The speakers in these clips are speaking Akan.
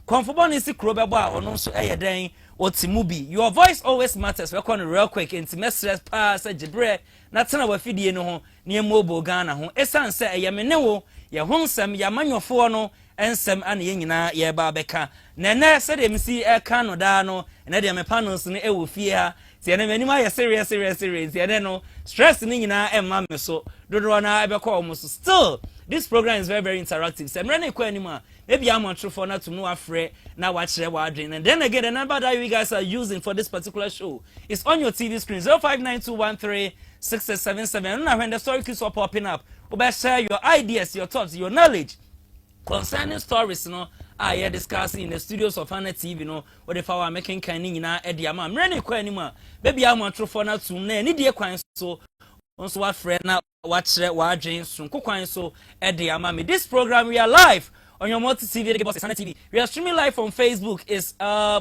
Comfortable is the crowbar or no so a day or Timubi. Your voice always matters. We're going real quick into messages pass a jibre. Not ten our video no near mobile Ghana home. Esan say a yamenewo, ya honsam, ya manyofono, and some and yina, ya barbeka. Nana said him see a canodano, and Eddie panels in a fear. See, and many my serious, yeah, no stress in and mamma so do na ever call almost still. This program is very, very interactive. So I'm running anymore. Maybe I'm on true for not to know afraid now watch the wording. And then again, the number that you guys are using for this particular show is on your TV screen 0592136677. And now when the story keeps popping up, we'll share your ideas, your thoughts, your knowledge concerning stories, I are discussing in the studios of Hana TV, what if I making canning in our Ediama. I'm running anymore. Maybe I'm on true for not to know any dear coins so. Also, what friend now watch what James from Cookine so Eddie Amami. This program we are live on your multi TV TV. We are streaming live on Facebook. Is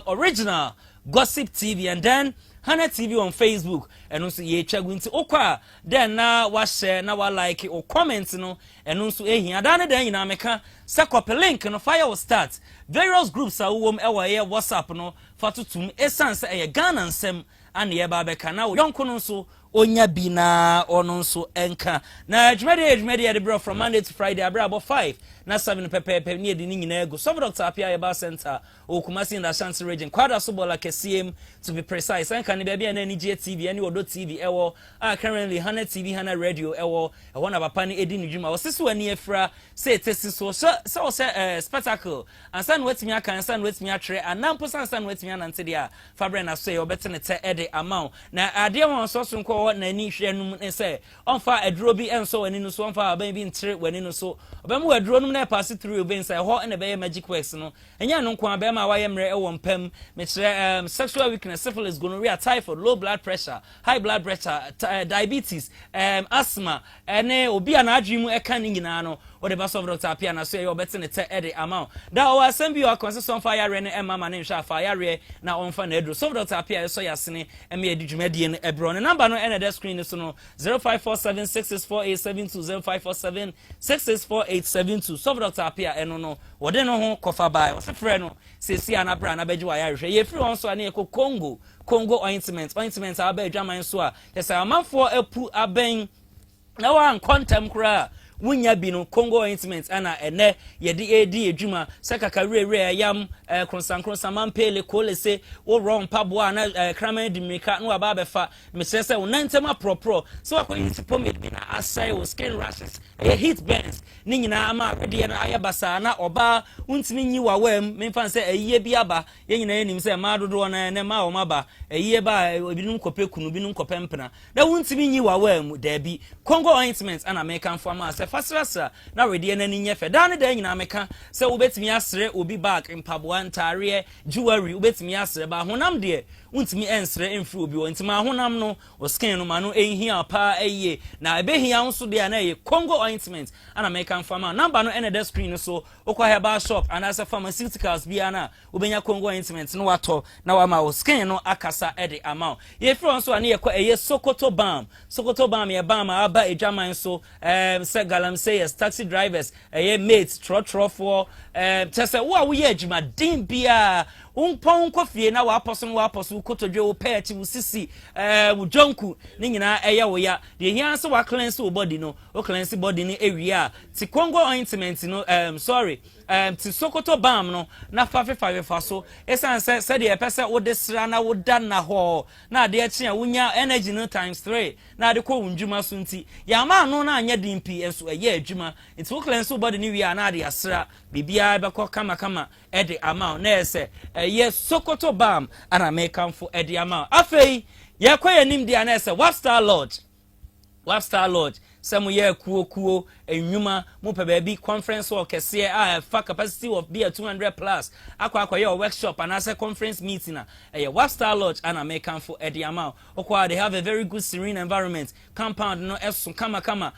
original Gossip TV and then Hana TV on Facebook and also ye check into Okwa. Then now what share now what like it or comments and also here. Then meka sakop link and fire will start. Various groups are WhatsApp for to essence a Ghana and sem and ye babeka now young so onya bina ononso enka na adwumade the bro from Monday to Friday about 5 na 7 pepe near the nyina ego so Dr. Apia Eba Center o Kumasi in the Ashanti region kwada so bola KCM to be precise enka ne bia na NG TV any Odo TV ewo currently Hana TV Hana Radio ewo one of apani edi nidwuma o siso ani efra say tesi so spectacle and san wetimi aka and san wetimi atre anampo san wetimi anante dia fabre na so e obetene te ede amount na ade won so so nko na ni hwenum ne say onfa aduro bi enso wani no so onfa aban bi ntre wani no so obem aduro num na pass through oben say ho na be magic works no enya no nko abem a waye mre e won pam me kire sexual weakness, syphilis, gonorrhea, typhoid, low blood pressure, high blood pressure, diabetes, asthma ene obi ana adwimu e kan nyina no what the best of Dr. Apia na so you better te edit amount that our assembly or consistent fire re na mama na nhwa fire re na onfa na edro so Dr. Apia so yasene e me edwumadi ne ebro ne number no ene the screen so no 0547664872 0547664872 so Dr. Apia eno no wode no ho kofa bai o se frɛ no se si anabra na beji wa ya hwɛ ye free on so ane ko Congo ointment aba adwaman so a yesa amanfo apu aben na wan kontem kra wunya bi no Congo ointment ana ene yedi edi edwuma sekaka rere yam kronsan mampele kolese wo wrong pabo na kraman dimika no aba befa me sese wo nantema propro so akoyi pomade bi na asai wo skin rashes heat burns ni nyina ama rede na ayabasa na oba untimi nyi wa wam me fan se eyiye bi aba ye nyina enim se ma dodo na ne ma o maba eyiye ba ebinum kope kunu binum kope mpena na untimi nyi wa wam da bi Congo ointment ana American farmer se fasrasa na rede na ni nyefe da ne da nyina meka se wo betimi asre obi back mpaboa ntare jewelry wo betimi asre ba honam de untimi ensre emfri obi wo ntima honam no o skin no ma no ehia pa eye na ebehia nso de na eye Congo ointment ana American farmer number no ene the screen so okwa herbal shop and as a pharmaceuticals bi ana obenya Congo ointment no wato na wa ma o skin no akasa ede amount ye free nso ana ye kwa eye Sokoto balm ye balm aba edwaman so se galam say taxi drivers eye mates tro for tese wo ye adwuma din bia unpon kofie na wa aposo kotodwe wo pechi wo sisi wo jonku ni nyina eye wo ya de hia se wa cleanse wo body no wo cleanse body ni ewia ti Congo ointment no ti Sokoto balm no na fa so esan se de pese wo desra na wo da na ho na de echi a wonya energy no times 3 na de ko wunjuma so nti ya ma no na anya dimpi enso eye adwuma nti wo cleanse wo body ni wia na de asra bibia be ko kama ede amount na ese yes Sokoto balm ana American for ede amount afei ye kwaye nim dia na ese Wapstar Lodge some year kuo enwuma mo pe baby conference hall kese fa capacity of beer 200 plus akwa your workshop and as a conference meeting Wapstar Lodge and American for edi amount okwa they have a very good serene environment compound no esun kama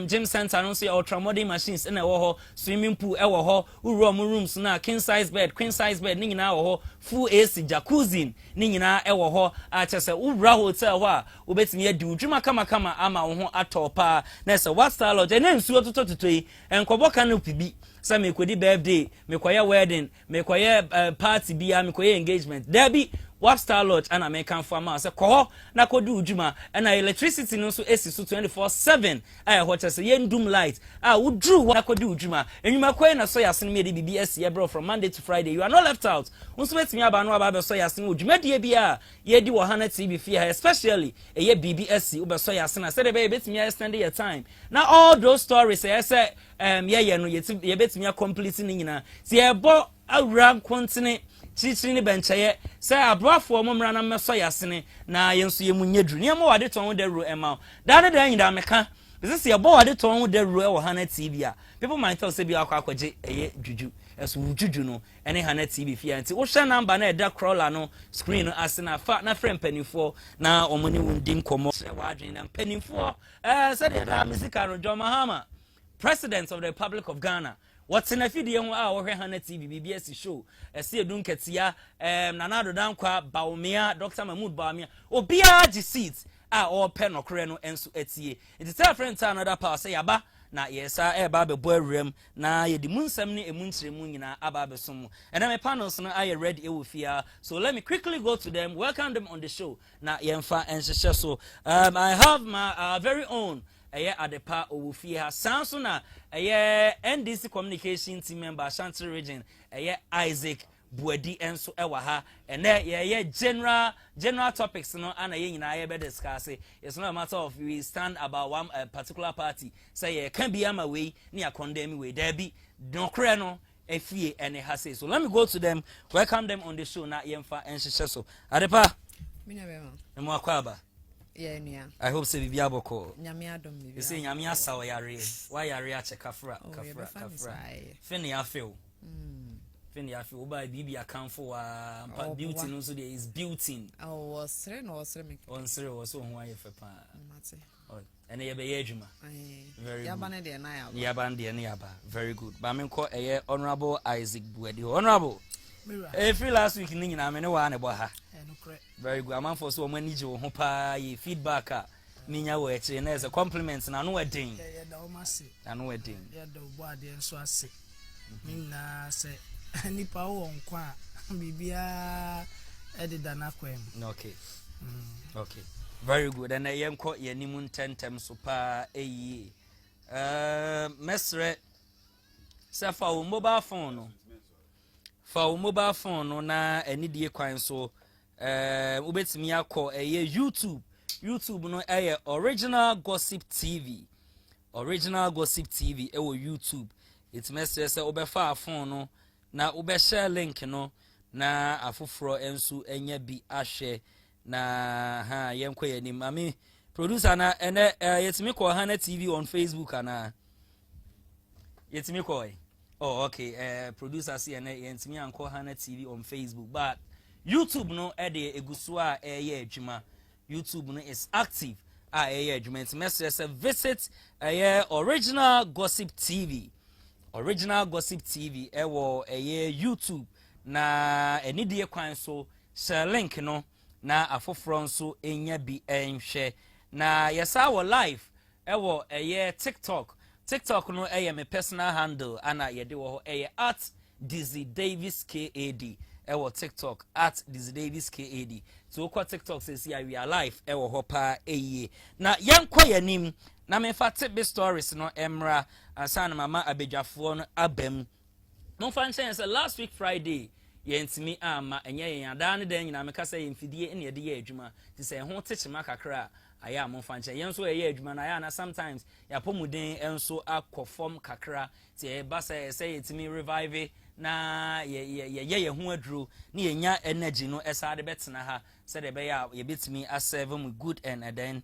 gym center no say ultra modern machines na wo ho swimming pool e wo ho rooms na king size bed queen size bed ni nyina wo ho full AC jacuzzi ni nyina e wo ho a chese wura hotel ho a obetimi adi udwuma kama ama wo ho atopa na say what style lodge ene nsuo totototo yi enkobo kan no pibi say me kodi birthday me koye wedding me koye party bia me koye engagement there be what star lodge and American farmer say ko na ko do udwuma and electricity no so esi so 24/7 what say yendum light wudru na ko do udwuma enwuma ko na so yasen me de bibi esi bro from Monday to Friday you are not left out unso betimi aba no aba be so yasen udwuma de bia ye di wo hana TV fie especially ye BBSC ube so yasen say de be betimi extend your time now all those stories say ye no ye betimi complete ni nyina se ye bo awura kontine chichiri ni bencheye say abrafo momra na meso yasene na yenso yemunyedru ne mo wade ton de ru ema da da yin da meka this ye bo wade ton de ru e wo hana TV a people might tell say bi akwaje eye juju eso juju no ene hana TV fia nti wo hwe number na e da crawler no screen no asena fa na friend panifo na omoni wundim komo wadwen na panifo say the musical no John Mahama President of the Republic of Ghana what's in a video we hana TV BBS show see edun ketia nanado dankwa baumia Dr. Mahmoud Baumia obia gi seat or pen or kreno enso etie it is tell friend another power say aba na yesa eba be boarem na ye di munsam ni emunchiremu nyina aba be som and then my panels no are ready e wo fia so let me quickly go to them welcome them on the show na yemfa enhyehyɛ so I have my very own Adepa Owufia Sansuna NDC communication team member Ashanti region Isaac Buedi enso ewa and general topics no ana ye nyina be discuss it's not a matter of we stand about one particular party say can be am away near condemn we there be no kre no efie and ha say so let me go to them welcome them on the show na yemfa enhyehyɛ so Adepa me akwaba yeah nia I hope say bibia boko nyame adom bibia you say nyame asawo yare why yare ache kafra fini afel fini afel oba bibia kanfo wa beauty no so there is beauty was me on sere was so ho aye fe pa mate ene ye be ye adwuma very yaba ne de na yaba de na yaba very good ba me ko honorable Isaac Buedi honorable free last week ni nyina me ne wa ne bo ha very good am for so many je ho pa ye feedback ninya wo eche na as a compliment na no wedding da o mase na no wedding da o bo ade nso ase minna se nipa wo nkwa bibia edida na kwem okay okay very good and yenko yenimu tentem so pa mesre safa wo mobile phone no fa wo mobile phone no na enidie kwan so ubetimi akọ YouTube no original gossip TV ewo YouTube it mesre say obefa phone no na share link no na afoforo enso enya bi ahwe na yenko yanim ami producer na ene yetimi ko hana TV on Facebook ana yetimi ko oh okay producer see ene yetimi anko hana TV on Facebook but YouTube no egusu a adwuma YouTube no is active adwuma message say visit original gossip TV ewo YouTube na enidie kwan so share link no na afoforo nso enya bi enhwe na yesa wo live ewo TikTok no my personal handle ana yede wo at Dizzi Davis KAD ewo TikTok at Dizzi Davis KAD so kwa TikTok says here we are live ewo hopa na yankwa yanim na me fa tip stories no emra asana mama abedwafo no abem no fan say last week Friday yentimi ama enye yen ada ne dan nyina meka say yemfidie ene yede ye adwuma ti say ho techima kakra aya mo fan che yenso ye adwuma na ya na sometimes ya pomuden enso akofom kakra ti e ba say yetimi revive na ye ho aduro na yenya energy no esa de betena ha say de be ya ye betimi serve mu good and then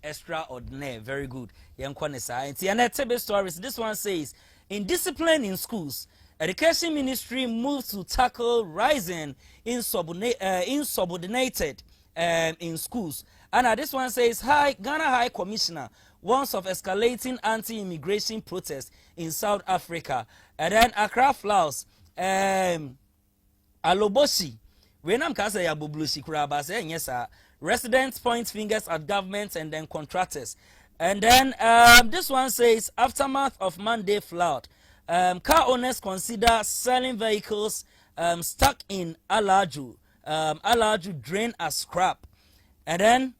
extraordinary very good yenkwa ne sa enti na tebe stories this one says in discipline in schools Education Ministry moves to tackle rising insubordinated in schools. And this one says, Ghana High Commissioner warns of escalating anti-immigration protests in South Africa. And then Accra Flowers, Aloboshi, Wenam Kasa Yabublushi Kurabase, yes, residents point fingers at government and then contractors. And then this one says, aftermath of Monday flood. Car owners consider selling vehicles stuck in Alaju. Alaju drained as scrap. And then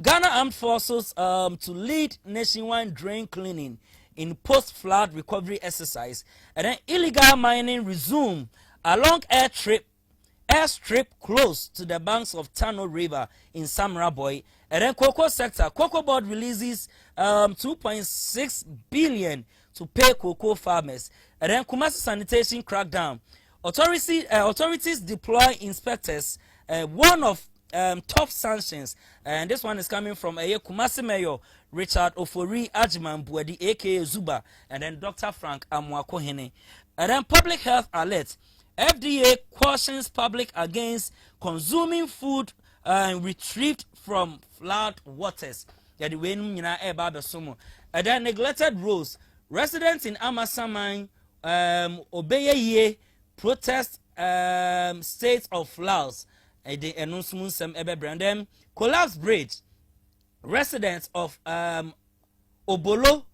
Ghana Armed Forces to lead nationwide drain cleaning in post-flood recovery exercise. And then illegal mining resume along airstrip close to the banks of Tano River in Samraboy. And then cocoa sector, cocoa board releases 2.6 billion to pay cocoa farmers. And then Kumasi sanitation crackdown. Authorities deploy inspectors. One of top sanctions, and this one is coming from Kumasi Mayor Richard Ofori Ajiman Buedi aka Zuba, and then Dr. Frank Amwakohene. And then public health alert. FDA cautions public against consuming food retrieved from flood waters. And then neglected roads. Residents in Amasaman obey protest state of floods. Collapsed bridge. Residents of Obolo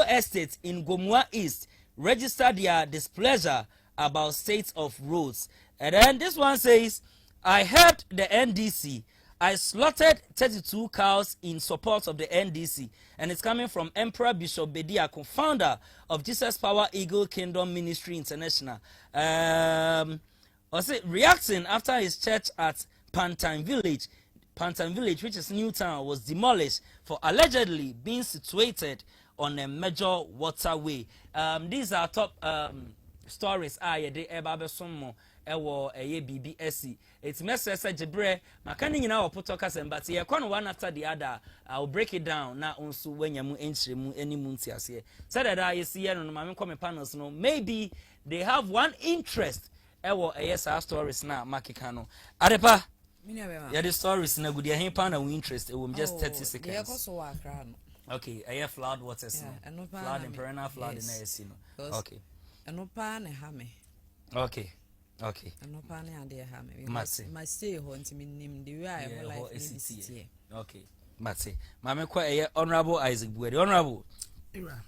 Estate in Gomua East registered their displeasure about state of roads. And then this one says, I helped the NDC. I slaughtered 32 cows in support of the NDC. And it's coming from Emperor Bishop Bediako, founder of Jesus Power Eagle Kingdom Ministry International. Reacting after his church at Pantan Village, which is Newtown, was demolished for allegedly being situated on a major waterway. These are top stories. BBSC. It's message Jebre. Makani nyina opoto kasem, but ye kon one after the other. I'll break it down. Na unsu wenya mu enchire mu any munti ase. Said that you see no mame come panels no. Maybe they have one interest. Ewo stories na makika no. Adepa. Yeah, the stories na good. He pan no interest. It will just 30 seconds. Okay, flood waters no. Flood and perennial flood in AC no. Okay. Anopa ne hame. Okay. Okay. Anopa ne ade hame. My stay ho ntimi nim the way I life is here. Okay. Matse. Mame kwa honorable Isaac Buede. Honorable. Ira.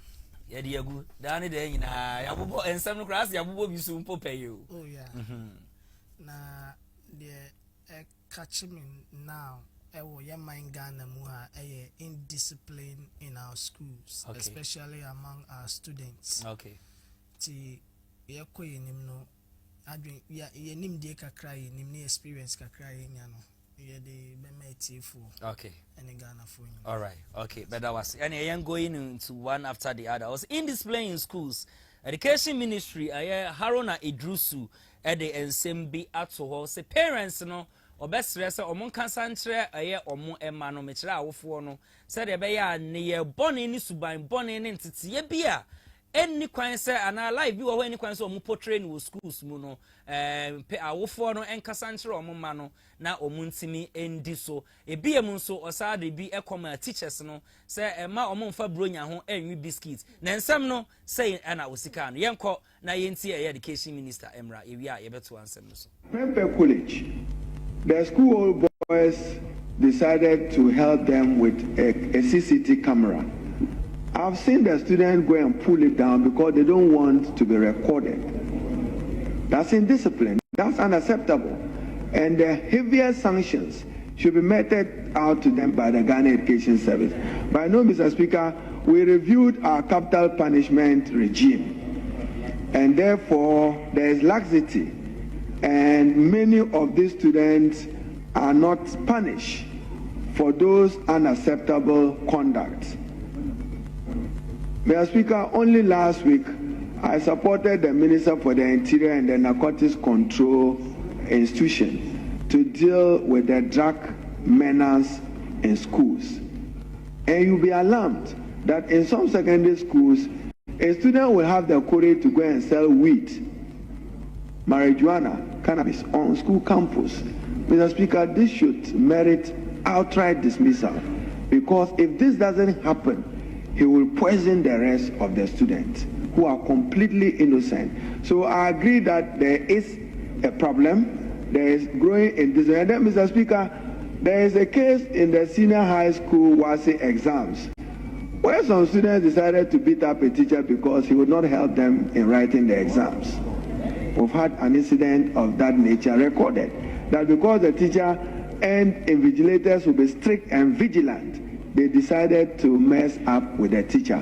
Yeah, dear good. Dani de nyina yabubo ensam no class yabubo bisu mpo pay you. Oh yeah. Na the catch me now. Ewo ya mind Ghana mu ha indiscipline in our schools, okay, especially among our students. Okay. Ti yeko yenim no adwen ya yenim de kakra yenim ni experience kakra yenya no ye de bemetifu. Okay. Any Ghana for you. All right. Okay, but that was and I am going into one after the other. I was indiscipline in schools. Education ministry Haruna Idrusu at the NSMB at so say parents no obesre se omon kansantre omo ema no mechira awofo no se de be ya ne ye bone ni suban bone ne ntete bia enni kwan se ana live bi wo enni kwan se omo portray no schools mu no awofo no enkasantre omo ma no na omo ntimi endi so ebie mu nso osade bi ekoma teachers no se ema omo mfa bronya ho enwi biscuits na nsem no say ana osika no yenko na yenti education minister Emra ewia yebeto ansem no so College. The school boys decided to help them with a CCTV camera. I've seen the students go and pull it down because they don't want to be recorded. That's indiscipline. That's unacceptable. And the heaviest sanctions should be meted out to them by the Ghana Education Service. But I know, Mr. Speaker, we reviewed our capital punishment regime. And therefore, there is laxity. And many of these students are not punished for those unacceptable conduct. Mr. Speaker, only last week I supported the Minister for the Interior and the Narcotics Control Institution to deal with the drug menace in schools. And you'll be alarmed that in some secondary schools, a student will have the courage to go and sell weed, marijuana, cannabis on school campus. Mr. Speaker, this should merit outright dismissal, because if this doesn't happen, he will poison the rest of the students who are completely innocent. So I agree that there is a problem, there is growing in this. And then, Mr. Speaker, there is a case in the senior high school WASSCE exams where some students decided to beat up a teacher because he would not help them in writing the exams. We've had an incident of that nature recorded, that because the teacher and invigilators will be strict and vigilant, they decided to mess up with the teacher.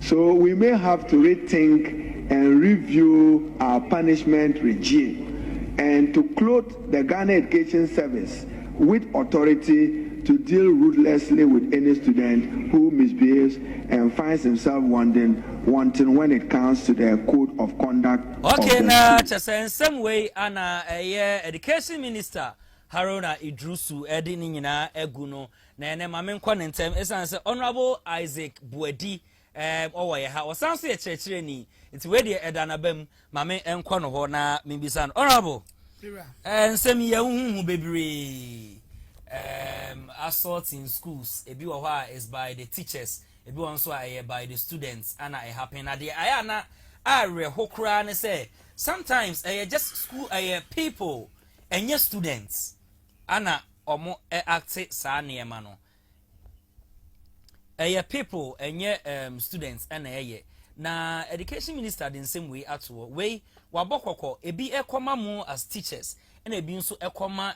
So we may have to rethink and review our punishment regime and to clothe the Ghana Education Service with authority to deal ruthlessly with any student who misbehaves and finds himself wanting when it comes to the code of conduct. Okay, now just in some way, Anna, education minister Haruna Idrusu, Edini na Eguno, na mamen kwanentem, esanse Honorable Isaac Buedi, owa ha, wasanse ye chechire ni, iti wedi edanabem, mamen enkwano ho na mimbisan. Honorable, nsemi ye unhu bebre. Assault in schools, ebi wa is by the teachers, ebi also by the students, and I happen at the ayana are hokra ne say sometimes just school people and your students ana omo act sa niema no people and your students and na education minister the same way at way wabokoko ebi ekoma mo as teachers and a being so ekoma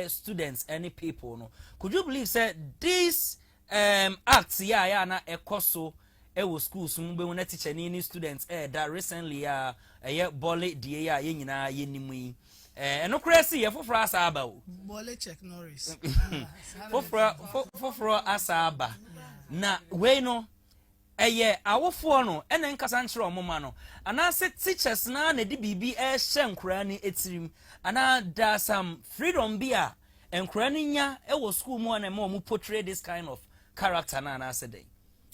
students any people no. Could you believe say this acts na ekoso was schools mbe wona teacher ni students that recently bole die ye nyina ye nimu no crazy ye foforo asaba o bole check Norris foforo asaba na we no awofo no ene nkasa nkyere omoma no ana se teachers na di bibi hye nkura ni etirim ana da some freedom bia nkura ni nya wo school mu na mo portray this kind of character na ana say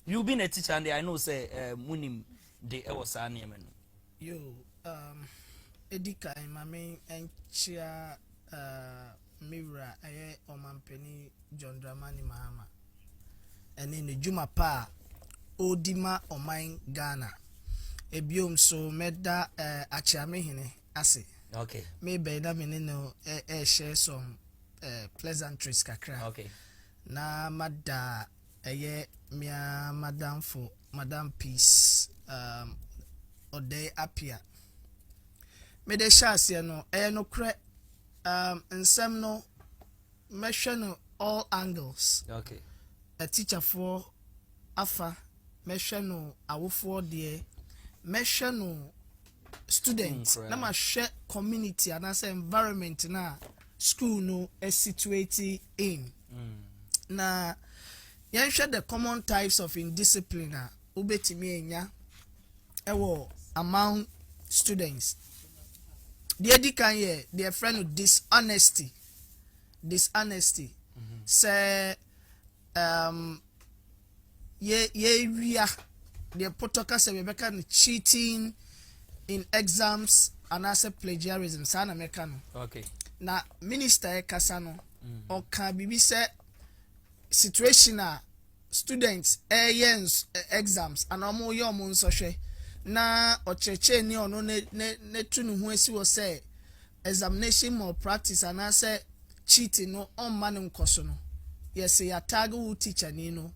you been a teacher and I know say munim de was an yo edika mame enchia mira omampeni John Dramani Mahama ene ne juma pa odima oman Ghana ebiom so meda achiame hene ase okay maybe na me no share some pleasantries kakra okay na mada mia madam peace ode apia me de shase no no kre nsem no mehwe no all angles okay a teacher for afa mehwe no awofo de mehwe no students na ma hwe community and as environment na school no is situated in na yan share the common types of indiscipline ubetimi enya ewo among students the edikan here their friend with dishonesty say ye ria the protocol say we can cheating in exams and as plagiarism sana mekano okay na minister kasano o kan bibi say situation students exams and omo ye omo nsohwe na ocheche ni ono ne tunu hu esi wo say examination malpractice and as cheating no on man nkoso no yes ya tag wu teacher ni no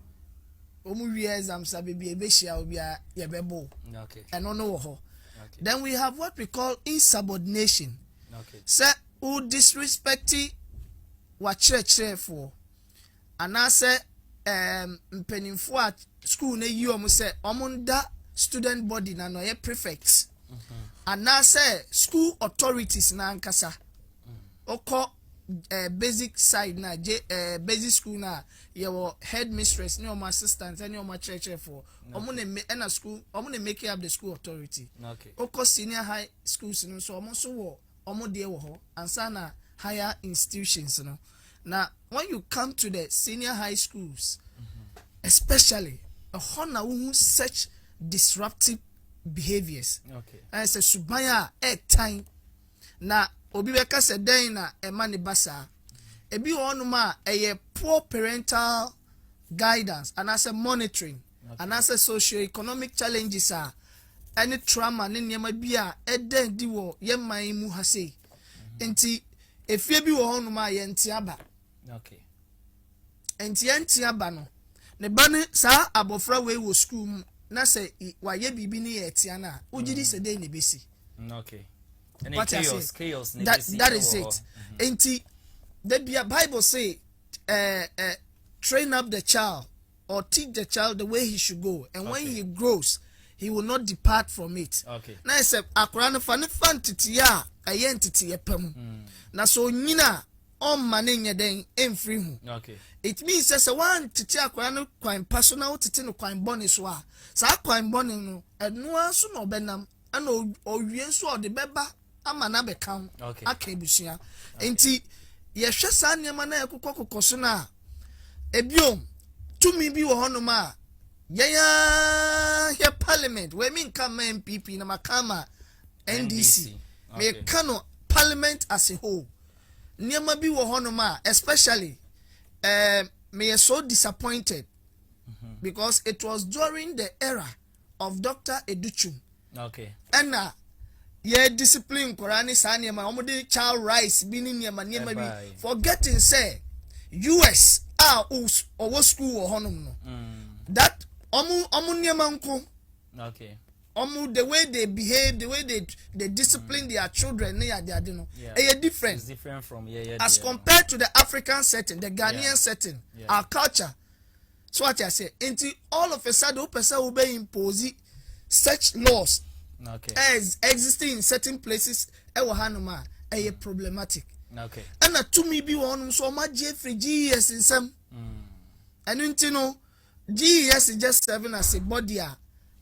omu wi exams abebi ebehia obi a ye bebo okay and ono wo ho then we have what we call insubordination okay say who disrespecting wa church for and I say mpenimfo at school na yi omo say omonda student body na no ye prefect and I say school authorities na nkasa oko basic side na basic school na your headmistress ni omo assistant any omo church for omo na school omo na make up the school authority okay oko senior high schools no so omo so wo omo de wo ho ansa na higher institutions no. Now, when you come to the senior high schools, especially a hana who such disruptive behaviors. Okay. And say subaya time. Na obi beka se den na emani basa. Ebi onuma a poor parental guidance and as a monitoring and as a socio-economic challenges are any trauma ni nyema bia eden di wo yeman mu ha sei. Enti efie bi wo honuma ye ntiaba. okay Enti aba no ne ba ne saa abofra we wo school mu na say waye bibi ne ye tia na ugidi se dey ne besi. Okay. And chaos that is it. Enti the Bible say train up the child or teach the child the way he should go, and when he grows he will not depart from it. Okay. Na say akora no fa ne fantiti a entity epam. Na so nyina on mane nye den emfiri hu. Okay. It means say one titi akora no kwan personal titi no kwan boni so a. Sa kwan boni no eno aso no benam ana owie so de beba ama na beka aka ebusua. Enti ye hwe sa nneema na ekokokoko so na ebiom tumi bi wo hono ma ya parliament we mean come MPP na makama NDC. Me kano parliament as a whole. Nneema bi wo hono ma especially me so disappointed because it was during the era of Dr. Educhum. Okay. And ye discipline Korani sa nneema omode child rights bi ni nneema bi forgetting say US or school or honum no. That omu nneema nko. Okay. The way they behave, the way they discipline their children, different. It's different from as compared to the African setting, the Ghanaian setting, our culture. So what I say, until all of a sudden, person will be imposing such laws as existing in certain places. Problematic. Okay. And to me be one so much Jeffrey GS in some. And you know, GS is just serving as a body.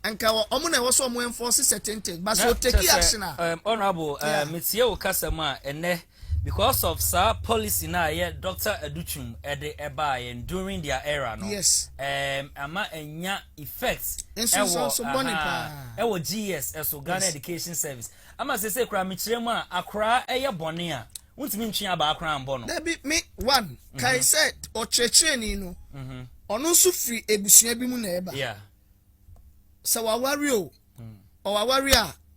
And omuna was some enforce certain things, but so take action. Honorable, Monsieur Okasama, and because of sir policy now, Dr. Educhum at the Eba and during their era, no. Yes. Ama enya effects. Ewo GS as Ghana Education Service. Ama say kra michirema akra eye bone a. Wuntimi ntwe aba akra mbo no. There be me one. Kai said o checheni no. Ono so free ebusua bi mu na eba. Yeah. So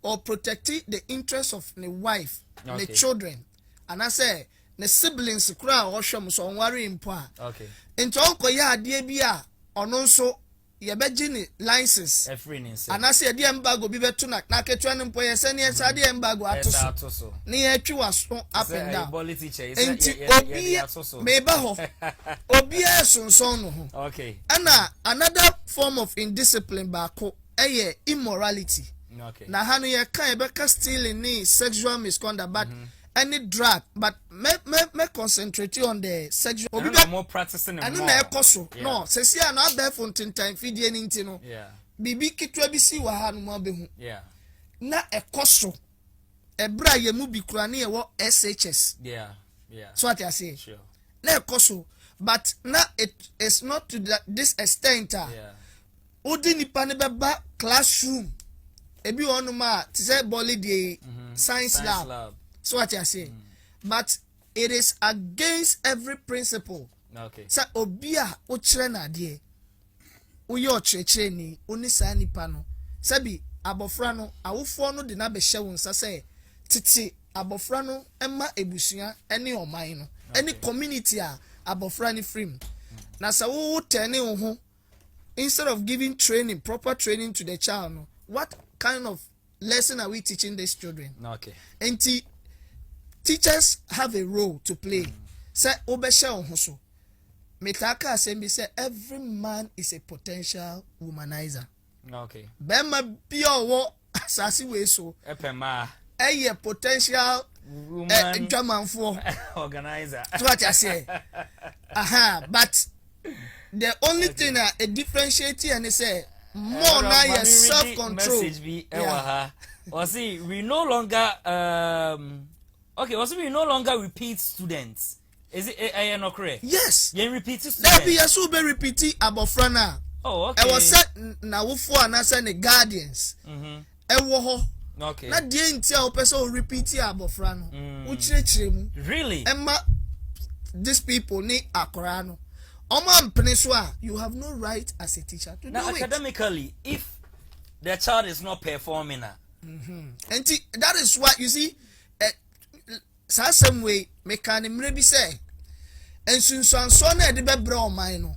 or protecting the interests of the wife, the children, and I say the siblings kura or shom so worry impo. Okay. Into uncle ya de bia on also ye begini license. And I say the embargo be betu na ketwa no mpo ye se ne sa de embargo atoso. Ne ye twi was up and down. Enti obi me ba ho. Obi esonson no ho. Okay. And another form of indiscipline baako immorality. Okay. Na hanu ye kan ebeka stealing ni sexual misconduct but any drug but me concentrate on the sexual obi more practicing and na ekoso no se sia na abẹ fontin time fidie ni nti no bibi kitwa bi si wa hanu mo behu na ekoso ebra ye mu bi kura na ye wo SHS so what I say sure na ekoso but na it is not to this extent odi nipa ne beba classroom ebi onuma ti say boli the science lab so what I say but it is against every principle. Okay. Sa obia o kire na de o ye o kire ni oni sa nipa no sabi abofra no awofo no de na be hye won sa say titi abofra no ema ebusua ene oman no any community a abofra ni free na sa wo tene wo ho instead of giving training proper training to the child no what kind of lesson are we teaching these children? Okay. And teachers have a role to play. Say obesha ho so metaka assembly say every man is a potential womanizer. Okay. Bema bia wo asasi we so epema potential woman dramanfo organizer. So what I say but the only thing a differentiating and say more now your self-control message be or see we no longer we no longer repeat students. Is it not correct? Yes. You repeat students. There be so be repeating about frana. Oh, okay. I was set na wo for and say the guardians. Okay. Na die ntia o person repeat about frana. Wo chire mu. Really? Emma these people ni akora no. You have no right as a teacher to now, do academically, if the child is not performing, and that is what you see. Some way, mechanism maybe say, and soon so na de be bra o man no.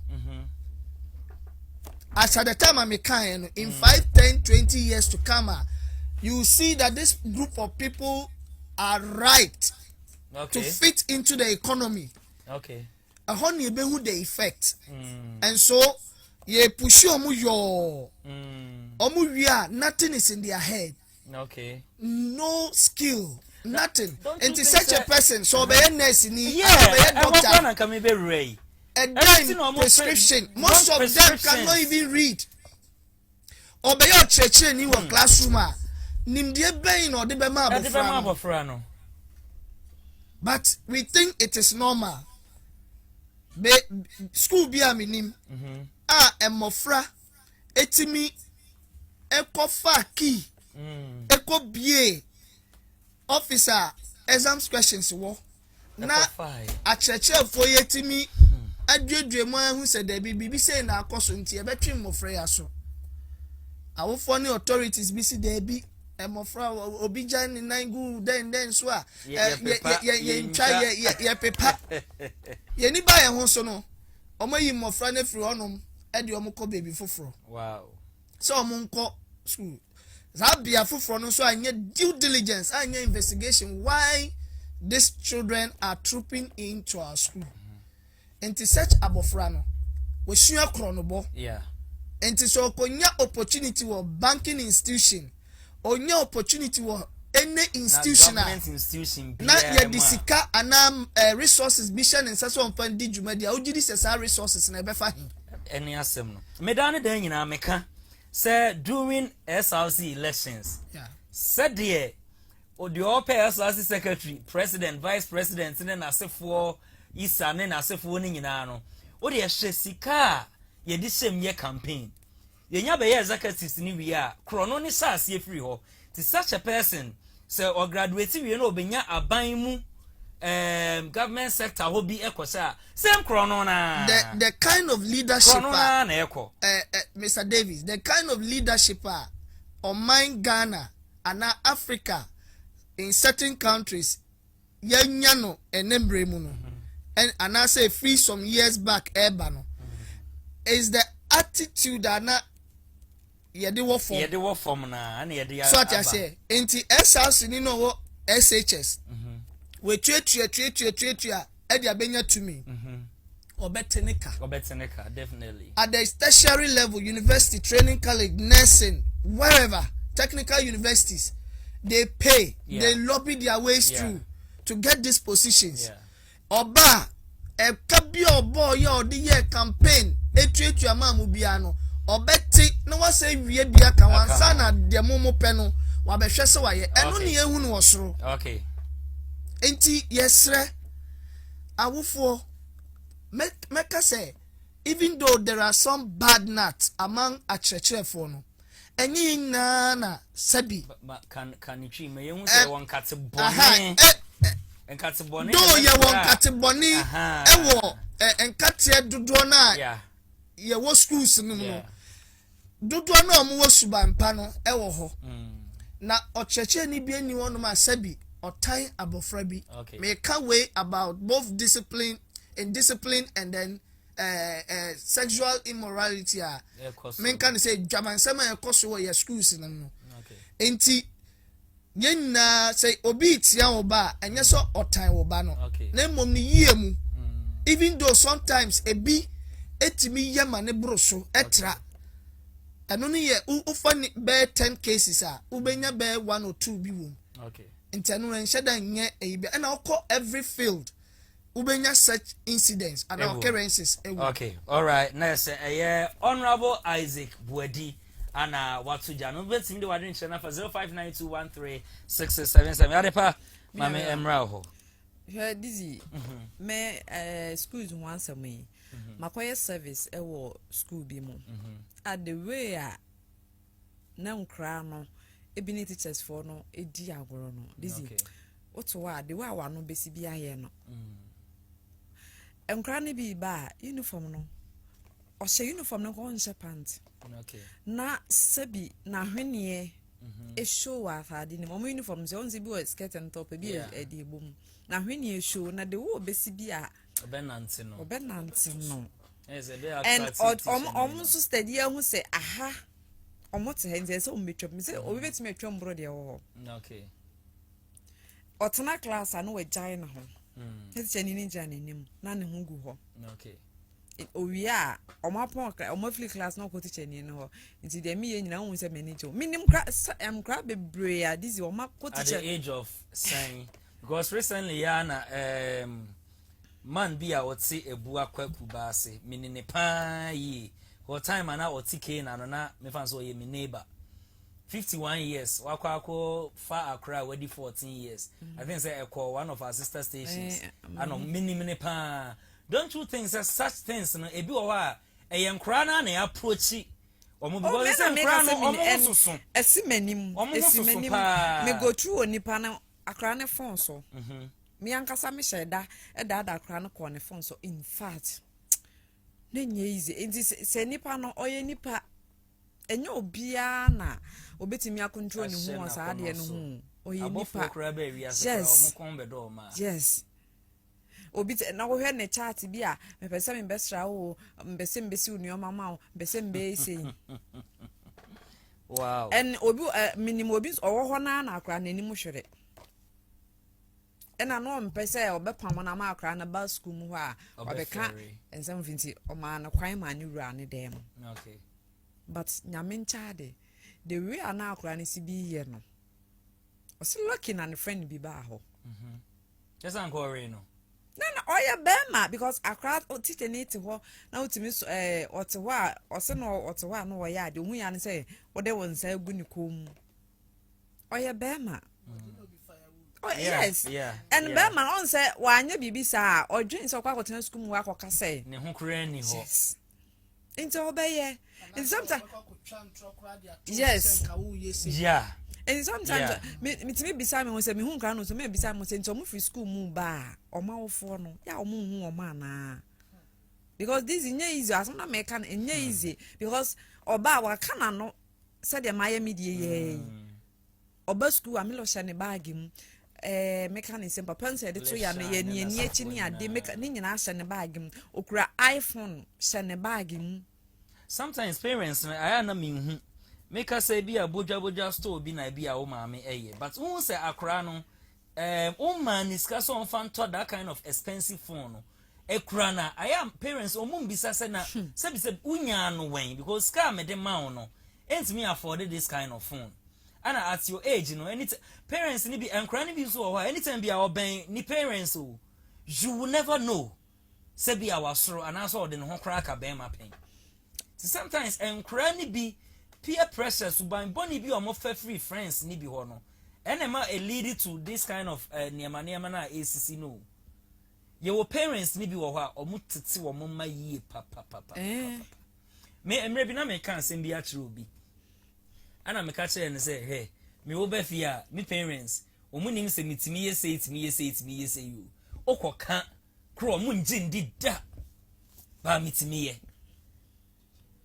as at the time I'm kind, in 5, 10, 20 years to come, you see that this group of people are right to fit into the economy. Okay. A honey be who the effect. And so ye push your nothing is in their head. Okay. No skill. Nothing. And to such a person, so be a nurse in doctor. And then prescription. Most of them cannot even read. Or be your church in your classroom. Nimdie bain or the bema. But we think it is normal. Be school be a minim. Emofra etimi eko fa key. Eko bie officer exams questions wo na a church for yetimi adwedwe mo hu se da bibi say na akoso nti e betwe mmofra ya so awofo ne authorities bi si da bi mmofra obi jan ni nangu den so a ye ntwa ye pepa ye ni ba ye ho so no omoyi mmofra na firi honom e de omko baby foforo. Wow. So omonko school Zabia fufro no so anya due diligence, anya investigation why these children are trooping into our school. And to search abofra no, we sua kronobo. Yeah. And to so konya opportunity wo banking institution, onya opportunity wo any institution na ya disika ana resources mission and so on fan di jumadi ojidi sesa resources na befa any asem no. Medane den nyina meka say during SRC elections, said the SRC secretary, president, vice president, and then I say for Isa, and then I say for Ninano. What the Shesika, ye this same year campaign. Ye never year executives in we are, chrononi sas ye free ho. To such a person, so or graduating, you know, benya a baimu. Government sector will be equasa same chronona the kind of leadership Mr. Davis, the kind of leadership on mine Ghana and Africa in certain countries yanyano enembremu and I say free some years back ebano is the attitude that na yede wo form na and yede so what I say enti SRC ni no SHS we tue edi abenya to me obetenika definitely at the tertiary level, university, training college, nursing, wherever, technical universities, they pay, they lobby their ways through to get these positions. Oba kabio boy or the year campaign etu amamu biano obeti no wa say wie bia kan wansa na de momo peno wa behwe se wa ye eno ne ehu no wosoro. Okay. Enti yesre awufo meka say even though there are some bad nuts among achechefo no enyi na sabi can you treat me you say one cat bone enkate bone do ye one cat bone ewo enkate dodo na ye wo schools no dodo na omo wo subampa no ewo ho na ocheche ni bi ani wono ma sabi otai abofra bi make a way about both discipline and then sexual immorality men can say jaman sama ekoso your schools no enti yenna say obi tia oba enye so otan oba no na mom ni yie mu even though sometimes ebi etimi yema ne broso etra eno ne ye ufa be 10 cases ubenya be 1 or 2 bi wom ntanu ensheda nye ebi na okọ every field ubenya such incidents and occurrences. Okay, all right. Next, Honorable Isaac Buedi and Watuja. No bet in the Wadrin channel for 0592136677. Adepa, Mame Emrao. Here, Dizzi. Me schools once a me. Makoye service school bimo. At the way na krano ebini teachers for no edi agoro no. Dizzi. Oto wa the way wa no besi bia here no. Enkrani bi ba uniform no o se uniform no ko nse pant na sebi na hwenie e show afade ni mo uniform se onse bi o skirt and top bi e di bom na hwenie show na de wo besi bi a obenante no and so steady who say aha omote hen say o metwam me say obi betime atwam bro de wo okay otena class anu we jai na ho teacher ni ninja na nim na ne ho gu ho okay owi a omapon omafli class na ko teacher ni no ho nti de me ye nyina hu say manager minim kra bebre a Dizzi omako teacher at the age of saying because recently na man bi a wotse ebu akwaku ba ase menene pa yi what time ana otike na no na me fan so ye me neighbor 51 years wakwako fa Accra wedi 14 years I think say echo one of our sister stations ano mini pa don't you think that such things no ebi wo ha eyenkra na approach omo because say nkra no omo soso esimanim me go through onipa na Accra ne phone so me ankasa me sheda da Accra ne ko ne phone so in fact nenye easy enti se nipa no oye nipa enye obia na obetimi akontrol ni hu asa ade no hu oye nipa yes obi na wo hwe ne chat bi a me pese me besra wo mbese mbesi unioma ma wo mbese mbese wow and obi minimum obi owo ho na Accra na nim hwere ena no mpese obepam na ma Accra na ba school mu ho a obeka ensem finti o ma na kwan ma ni wura ne dem okay but nyame nchaade the way ana Accra ne si bi ye no o si lucky na ne friend bi ba ho just an worry no na oya bema because Accra teacher need to ho na utimi ote ho a o se no ote ho a no wo ya de hu ya ne say wo de won sa gu ni kom oya bema oh yes and bema on say wanya bibi sa odwin so kwa kwotena school mu akoka say ne ho kura ni ho into obeye and sometimes yes yeah and sometimes me bisa me won say me hu nkra no so me bisa mo say into mo free school mu ba o ma wo fo no ya o mo hu o ma na because this is easy as na me can easy because oba wa kana no said the my media ye oba school amilo sha ne bag mu mechanism papa said to ya no ye ni echi ni ade ni nyina sha ne bag mu okura iPhone sha ne bag mu sometimes parents I na me hu make us say be a boja store bi na bi a o maame eye but who say Accra no o man discuss on fan to that kind of expensive phone no ekura na I am parents o mum bisa say na say be say unya no wen because car me de ma no ain't me afford this kind of phone and at your age you know any parents ni be enkra ni bi so anytime be our ben ni parents o you will never know say be our soro and also the ho kra ka ben ma pen sometimes enkra ni bi peer pressure so by boni bi o mo free friends ni bi ho no enema a lead to this kind of niema na ACC no your parents ni bi wo ho a o mo tete wo mo ma yie papa me emre bi na me kan sem bi a kire obi ana me ka kire ne say hey me wo ba fi a me parents o mo nim se mitimi ye say you okoka kro mo njindi da ba mitimi ye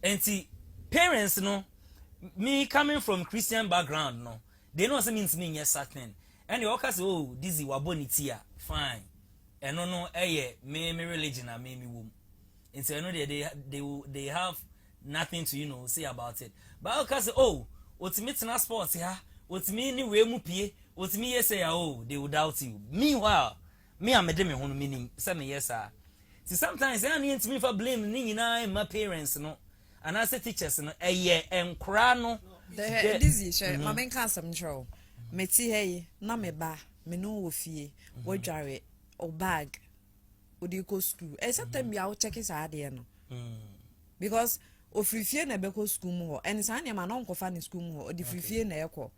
enti parents no me coming from Christian background no they know say means me yes certain and you okay say oh Dizzi waboniti a fine and no me religion and me wom and so they have nothing to say about it but okay say oh otimi tena sports ha otimi ni we mu pie otimi yes say oh they will doubt you meanwhile me am de me ho no meaning say me yes ah see sometimes I need to for blame ni nyina my parents no and as teachers no enkra no Dizzi she mama nka asem chro meti hey na me ba me no wo fie wo dware o bag o di go school sometimes ya wo check sa ade no because o free fie na be go school mu ho and sa na ma no nkofa ni school mu ho o di free fie na ekọ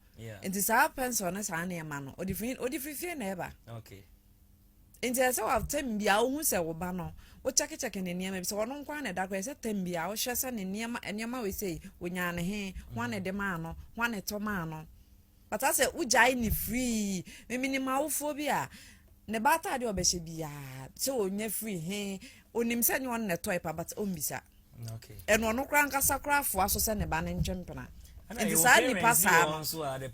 and sa pencil na sa na ma no o di free fie na eba okay and so of time bia wo hu se wo ba no wo check ne niam bi se wono nkwa na da kwa se time bia wo hwese ne niam we say wonya ne he hwane de ma no hwane to ma no but I say ujai ni free me minima wo fo bia ne ba ta de obehye bia se wonya free he onim se nyo ne toy pa but ombisa okay eno no kra nkasa kra afo aso se ne ba ne ntwempena and sa ni pasa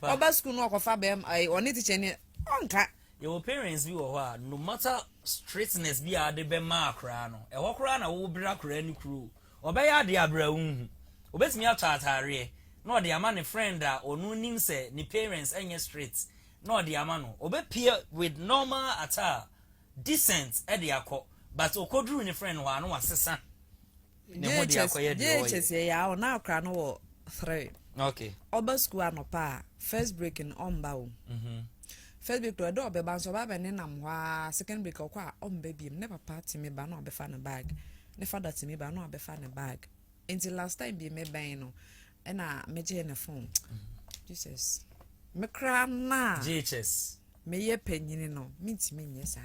oba school no okofa bem ai oni teacher ni onka your parents be or no matter straightness be a de be ma akra no e ho kra na wo bra kra ni kru obey ade abra hu obetimi atare no de ama ne friend a onu nim se ni parents enye straight no de ama no obepie with normal attire decent e de akọ but okoduru ni friend wa no wasesa ne ho de akọ ye de oye ya o na akra no wo 3 okay oba school anopa first break in omba o first break to do obeba so ba be ne nam wa second break okwa omba biem ne papa ti me ba no obefa ne bag ne father ti me ba no obefa ne bag until last time be me ban no na meje ne phone Jesus me kra na JHS me ye panyini no mintimi nye sa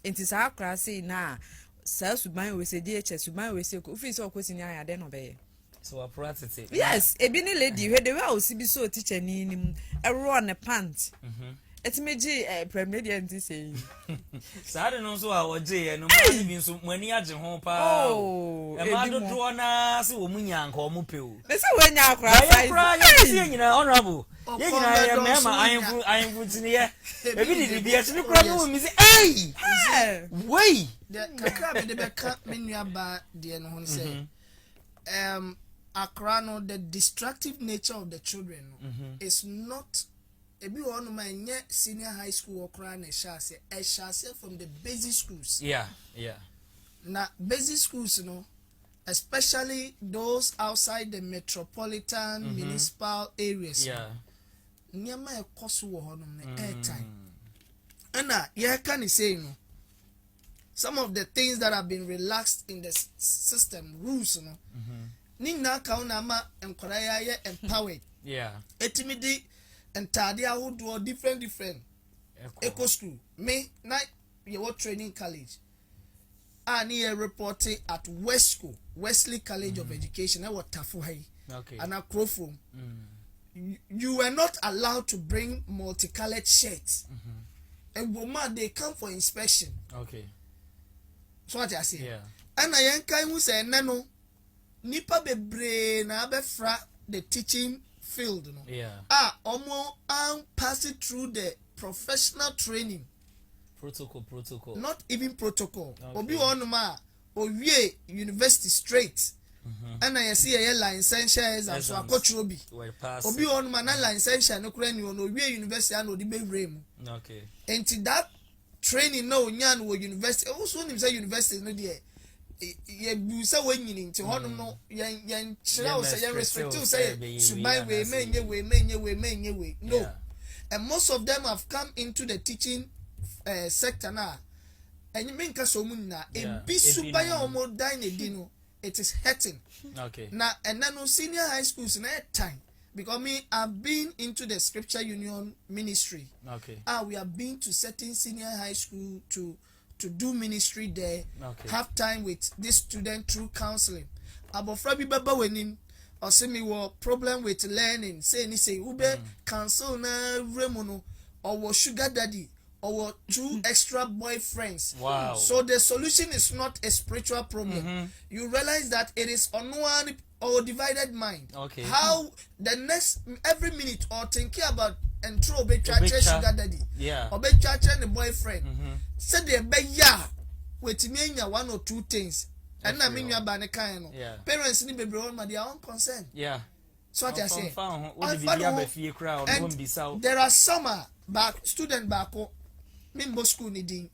enti sa kra say na sa suban we say JHS suban we say ko fi so ko sini aya de no be so apratity yes ebi ni lady we de we o si bi so teacher ni nim e ro ne pant etimeji premier enti say sa de no so a oje ye no ma bi nso mani age ho pa e ma do do na se wo munya nka o mu pe o be se we nya akra size ye nyina honorable ye nyina ye mema ayenfu tiniye ebi di bi eti ni kura no mi say hey wey the kakra be de be ka menua ba de no ho say akra no the destructive nature of the children is not ebi wonu ma nye senior high school okra na shase from the basic schools yeah na basic schools no especially those outside the metropolitan municipal areas nyama e koso wo honum na airtime ana ye can say no some of the things that have been relaxed in the system rules no ni na ka una ma enkora ya empowered etimidi entade ahodo different eco school me na your training college ani a reporting at West School Wesley College of Education na watafu hai and akrofo you were not allowed to bring multicolored shirts and woman they come for inspection so what I say and I yankai who say nano nipa bebre na abefra the teaching field no omo pass it through the professional training protocol not even protocol obi onuma owie university straight and I see a licensure and so akotro bi obi onuma na licensure no kura ni ono owie university and odi be rem and that training no nya no university also nim say university no there ye bu say we nyini nti honum no yen chira o say yen restrict o say subai we menye we no and most of them have come into the teaching sector now and you mean so na e bi subai omo dan e di no it is hurting now and then no senior high schools na time because me I've been into the scripture union ministry we have been to certain senior high school to do ministry there have time with this student through counseling abofra bi baba wenim or say me wo problem with learning say ni say ube counsel na remono or sugar daddy or 2 extra boyfriends so the solution is not a spiritual problem you realize that it is on one or divided mind how the next every minute or thinking about and throw be sugar daddy or be the boyfriend said they be with me 1 or 2 things and na me nwa ba ne kan no parents ni bebre on ma their own concern so what I say there are some back student back member school needing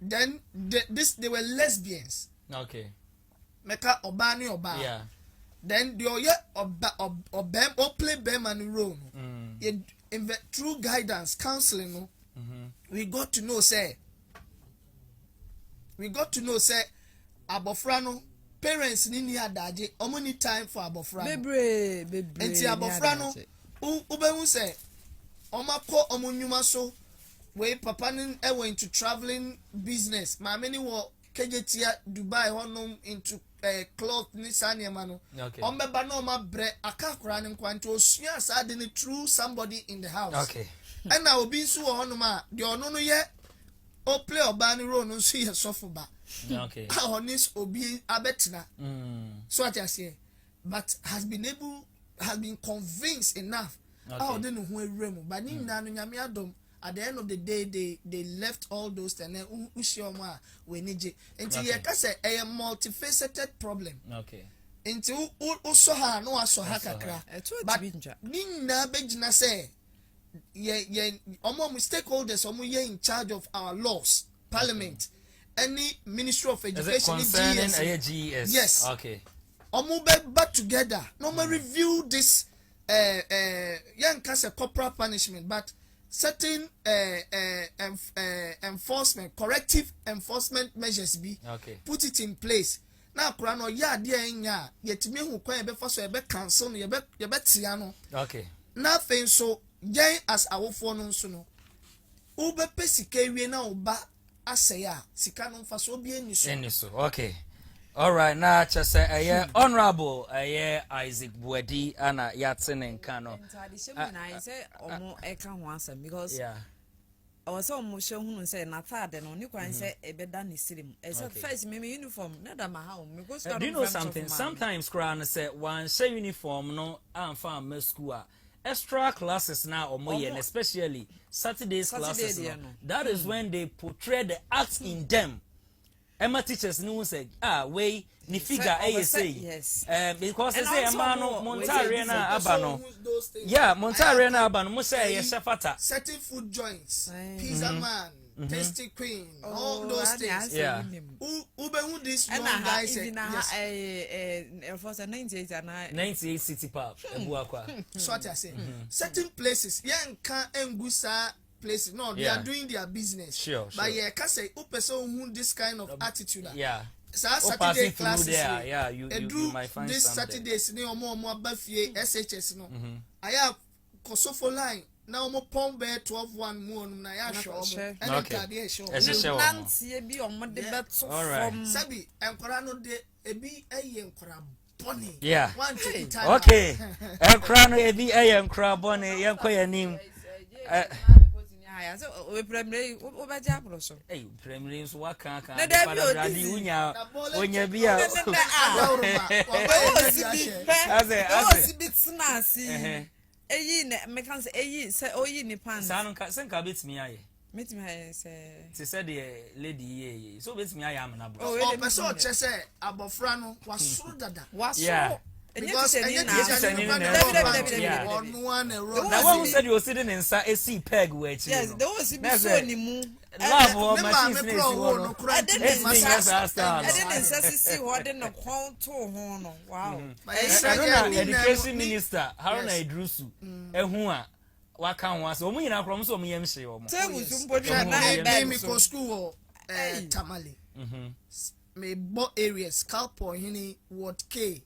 then they were lesbians meka obani oba then the oye obem o play beman role through guidance counseling no we got to know say abofra no parents ni adaje omo ni time for abofra bebre enti abofra no ubehu say omako omo nyuma so we papa ni went to traveling business ma many wo kejetia Dubai honum into cloth ni saniema no ombeba no ma bre akakora ni nkwanto osua sa de ni through somebody in the house and na obi nso wo honum a de ono no ye o play obani role no so ye sofo ba honis obi abetina so what I say but has been convinced enough how de no ho ewrem but ni na no nyame adom at the end of the day they left all those and then ushioma we need until you can say a multifaceted problem. Okay. Until also ha no aso ha kakra. But ninna bejina say stakeholders in charge of our laws, parliament, any ministry of education, concerning GES. Yes. Okay. Back together. No more review this young cancer corporal punishment, but certain corrective enforcement measures be put it in place. Now, Kurano, dear, yet me who can be first, you be cancel, you be tiano. Okay. Nothing so, yay, as our phone soon. Ube pesike we na uba asaya, sikano faso bi eniso. Okay. All right, now just say honorable Isaac Buedi ana Yatsen and Kano. I say omo eka ho asem because yeah. I was almost showing say na third and only can say e be dan sirim. Except first me uniform na da ma ha because do you know something? Sometimes crown say one say uniform no am school. Extra classes now or more and especially Saturdays classes. No. That is when they portray the acts in them. Emma teachers no say way ni figure say yes because they say Emano Montarena Abano. Yeah, Montarena Abano mo say yeshafata. Certain food joints, pizza man, tasty queen, all those things. Yeah. Who this young guy said for 98 city pub. So what I say. Certain places, young can engusa places. No, they are doing their business. Sure. But yeah, can say person who this kind of attitude. Yeah. So Saturday classes. Yeah, you might find this Saturdays ni omo bafie SHS no. I have Kosovo line. Now mo pon be 12-1 mu onum na ya show mo. Okay. Show. Nancy bi omo de beto from Sabi enkora no de ebi eye enkora boni. Yeah. Okay. Okay. Enkora no ebi eye enkora boni yenkoya nim. So we primary obaja apoloso. Hey, primary so waka kan. Na da bi odi onya bia. Ase bitnasi. Eyi ne me kan say eyi say oyi ni pan. Sanu ka senka betimi aye. Metimi aye say. Ti said the lady ye. So betimi aye am na bro. Oh, person che say abofra no wasuru dada. Yeah. Because that one who said you were sitting in a sea peg where yes, there was so ni mu. Love or machines. I didn't see what in the call to hono. Wow. Education minister, Haruna Idrusu, Ehua, Wakan was only in our crumbs or me MC or school Tamale. May bo areas, Kalpo, Hini, Ward K.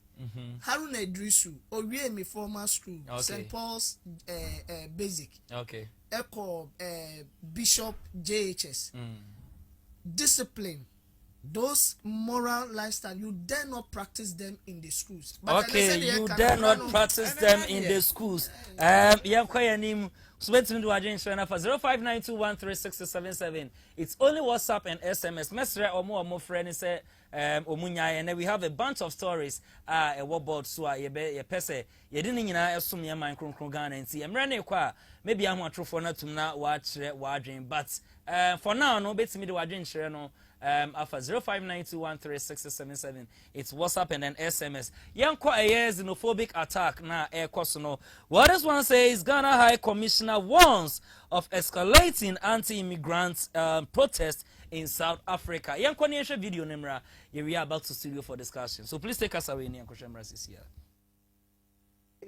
Haruna Idrisu, Oriemi former school, St. Paul's basic. Okay. Echo Bishop JHS. Discipline. Those moral lifestyle, you dare not practice them in the schools. But okay, you dare not practice them in the schools. Yeah, quite name. So let's do again. For 0592136077. It's only WhatsApp and SMS. Mesra or more friends say omunya, and then we have a bunch of stories. A what about so ye pese ye didn't assume your mind Ghana and see. I'm running qua. Maybe I'm not true for not to not watch watching, but for now no bets me to watching share no. Alpha 0592136077. It's WhatsApp and then SMS. Young kwa a xenophobic attack na air no. What does one say is Ghana High Commissioner warns of escalating anti-immigrant protest in South Africa. Young kwa niesha video nemra. We are about to studio for discussion. So please take us away.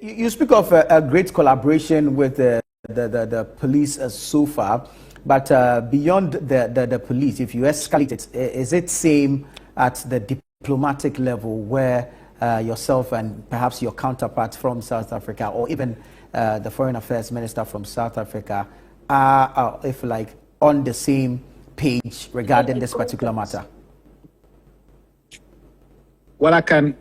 You speak of a great collaboration with the police so far. But beyond the police, if you escalate it, is it same at the diplomatic level where yourself and perhaps your counterparts from South Africa or even the foreign affairs minister from South Africa are, if like, on the same page regarding this particular matter? Well, I can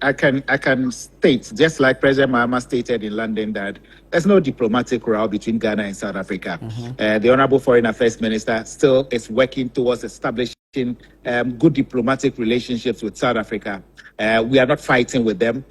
state, just like President Mahama stated in London, that there's no diplomatic row between Ghana and South Africa. The Honorable Foreign Affairs Minister still is working towards establishing good diplomatic relationships with South Africa. We are not fighting with them.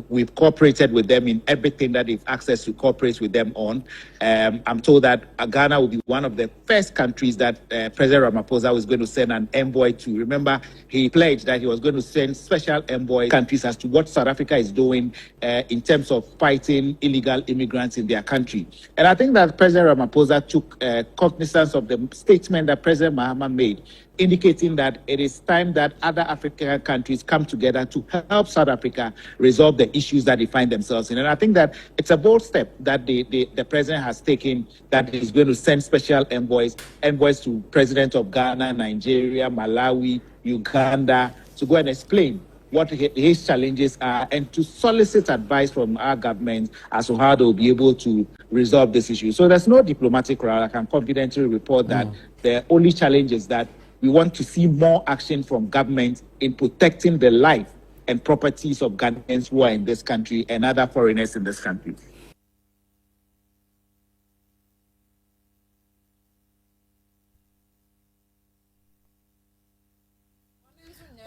We've cooperated with them in everything that they've asked us to cooperate with them on. I'm told that Ghana will be one of the first countries that President Ramaphosa was going to send an envoy to. Remember, he pledged that he was going to send special envoy countries as to what South Africa is doing in terms of fighting illegal immigrants in their country. And I think that President Ramaphosa took cognizance of the statement that President Mahama made, indicating that it is time that other African countries come together to help South Africa resolve the issues that they find themselves in. And I think that it's a bold step that the president has taken, that he's going to send special envoys to President of Ghana, Nigeria, Malawi, Uganda, to go and explain what his challenges are and to solicit advice from our government as to how they'll be able to resolve this issue. So there's no diplomatic route. I can confidently report that the only challenge is that we want to see more action from government in protecting the life and properties of Ghanaians who are in this country and other foreigners in this country.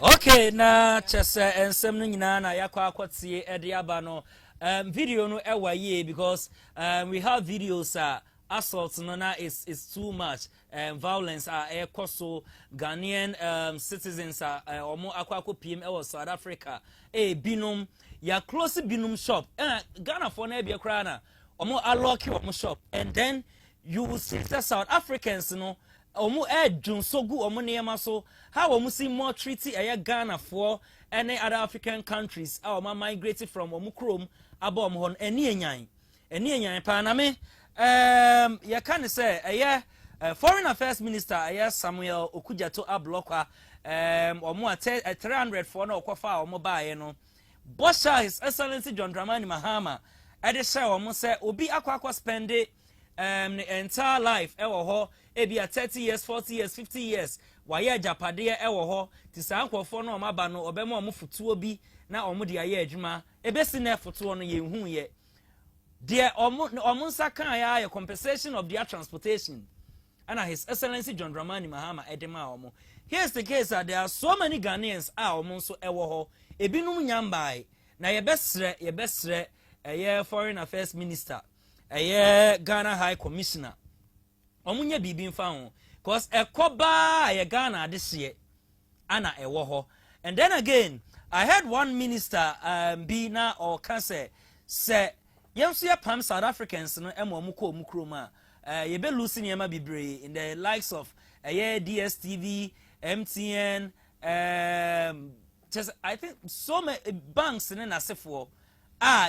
Okay, na chese ensem no nyina na yakwa akwatie ede aba no video no ewa ye because we have videos assault no na is too much violence so Ghanaian citizens omo akwa PM South Africa binom ya close binom shop Ghana for na bia kra na omo unlock omo shop and then you will see the South Africans no omo edun so gu omo neyama so how omo see more treaty Ghana for any other African countries omo migrated from omo krom aba omo hon eni enyan pa na me ya kan say foreign affairs minister Samuel Okudzeto ablokwa omo at 300 for na okofa omo baaye no Bosha His Excellency John Dramani Mahama ede share omo say obi akwa spend the entire life ewo ho ebi 30 years 40 years 50 years waye japade ewo ho ti sa nkofo no omaba no obema omo futuo bi na omo de aye adwuma ebesi na futuo no ye hu ye de omo nsa kan ya compensation of their transportation and His Excellency John Dramani Mahama edema omo. Here's the case that there are so many Ghanaians omo so ewo ho ebinum nyambai na yebesre foreign affairs minister Ghana High Commissioner omunye bibi mfa ho cause ekoba Ghana this year ana ewo ho. And then again I heard one minister be na or can say yemso ye pam South Africans no emuko omukroma ye be losing yema bibre in the likes of DSTV, MTN, just I think so many banks in asefo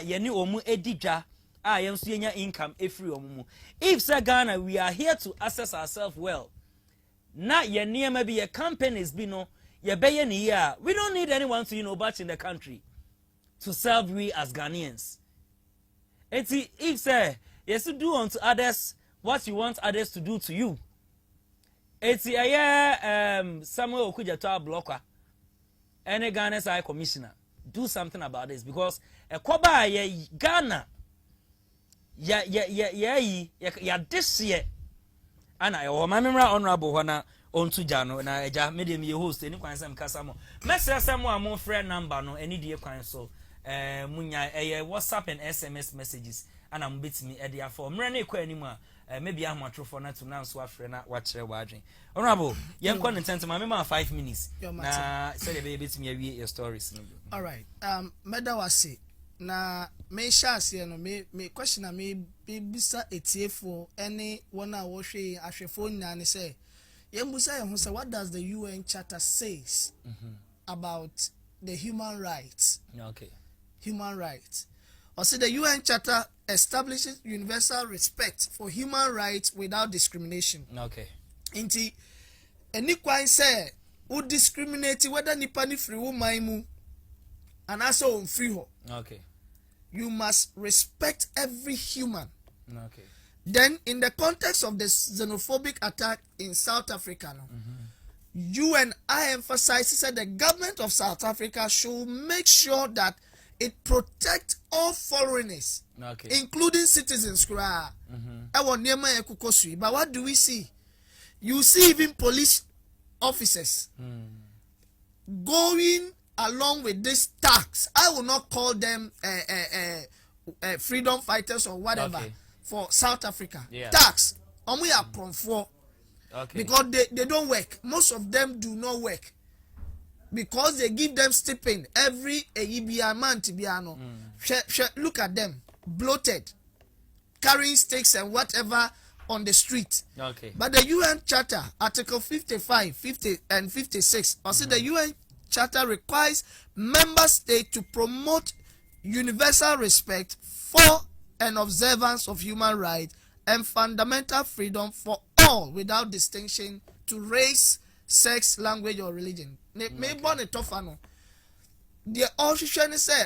ye ni omu edija yemso yenya income every omu. If say Ghana we are here to assess ourselves well. Na ye niema be ye companies be no ye be ye ni ya. We don't need anyone to batch in the country to serve we as Ghanaians. If say yes to do unto others what you want others to do to you. Samuel Okudzeto blocker any Ghana's High Commissioner do something about this because Koba ye Ghana ya this year ana my memory honorable wana onto jano na eja medium ye host any kwan sam kasa mo message sam amon friend number no any die kwan so munya WhatsApp and SMS messages ana mbetimi e dia for mre na ekwa animu maybe ahmatrofo na to now so afre na wa kire wa adwen honorable yem kwa intent ma me ma 5 minutes na say the baby betimi awie your stories no. All right, meda wase na me shase no me question na me bisa etiefo any one a wo hwe ahwefo nya ne say yemusa ye ho say what does the UN Charter says about the human rights. Okay. Human rights. Or say the UN Charter establishes universal respect for human rights without discrimination. Okay. Inti any kwan say who discriminate whether nipa ni free woman mu and also on free ho. Okay. You must respect every human. Okay. Then in the context of the xenophobic attack in South Africa, you and I emphasize that the government of South Africa should make sure that it protects all foreigners, including citizens. But what do we see? You see even police officers going along with this tax. I will not call them freedom fighters or whatever for South Africa. Tax. Only are conform. Because they don't work. Most of them do not work. Because they give them stipend every month. Look at them. Bloated. Carrying sticks and whatever on the street. But the UN Charter, Article 55, 50 and 56, also the UN Charter requires member states to promote universal respect for and observance of human rights and fundamental freedom for all without distinction to race, sex, language, or religion. Me born a tough ano. The official say,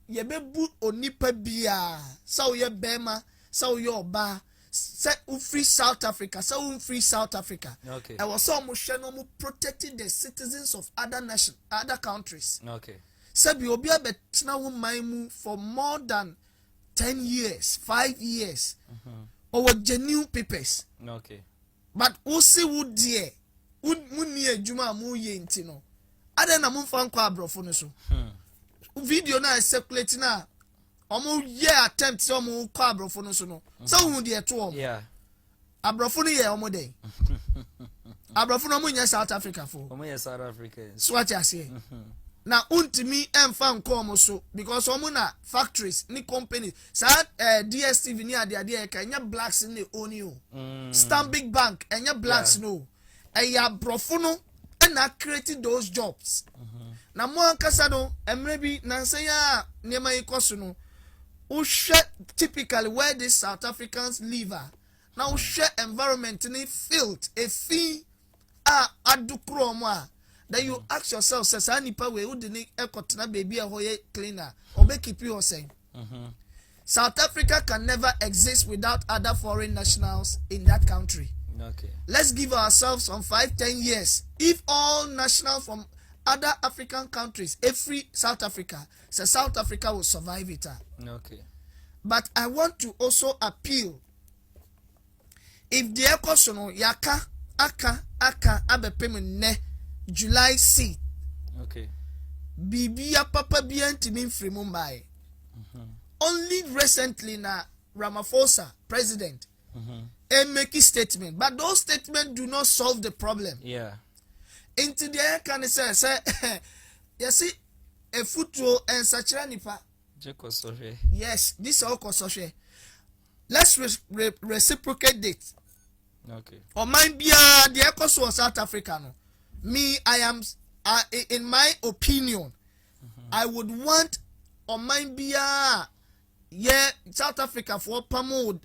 "Ye be boot onipa biya, so ye bema, so ye oba, say free South Africa, so free South Africa." I was so much protecting the citizens of other countries. Say be obi abetna wo maimu for more than 10 years, 5 years, or genuine papers. But who see who dear. Munye juma mu ye ntino ada na mumfa nkwa abrofo no so video na circulate na omo ye attempt so omo kwa abrofo no so no so hu de to omo abrofo no ye omo den abrofo no munya South Africa fo omo ye South Africa so what you say na untimi emfa nkwa omo so because omo na factories ni company sa DSTV ni ade ka nya blacks ni oni o Stanbic Bank enya blacks no Aya brofuno and I created those jobs. Na mo ankasa no emrebi nansaya niema ikosuno. O share typically where the South Africans live. Now o share environment in field a fee adukro mo that you ask yourself say sa nipa we wo de ni ekotena baby a hoye cleaner or be keep you saying. South Africa can never exist without other foreign nationals in that country. Let's give ourselves some 5-10 years. If all nationals from other African countries, every South Africa, so South Africa will survive it. But I want to also appeal. If the ekosono yaka aka abepem ne July C. Bibia papa biantimi free Mumbai. Only recently na Ramaphosa president and make a statement, but those statements do not solve the problem. Into the air can say, you see, a football and such nipa. Yes, this all consortium. Let's reciprocate it. Or mind be the echoes of South Africa. Me, I am, in my opinion, I would want or mind be South Africa for pamo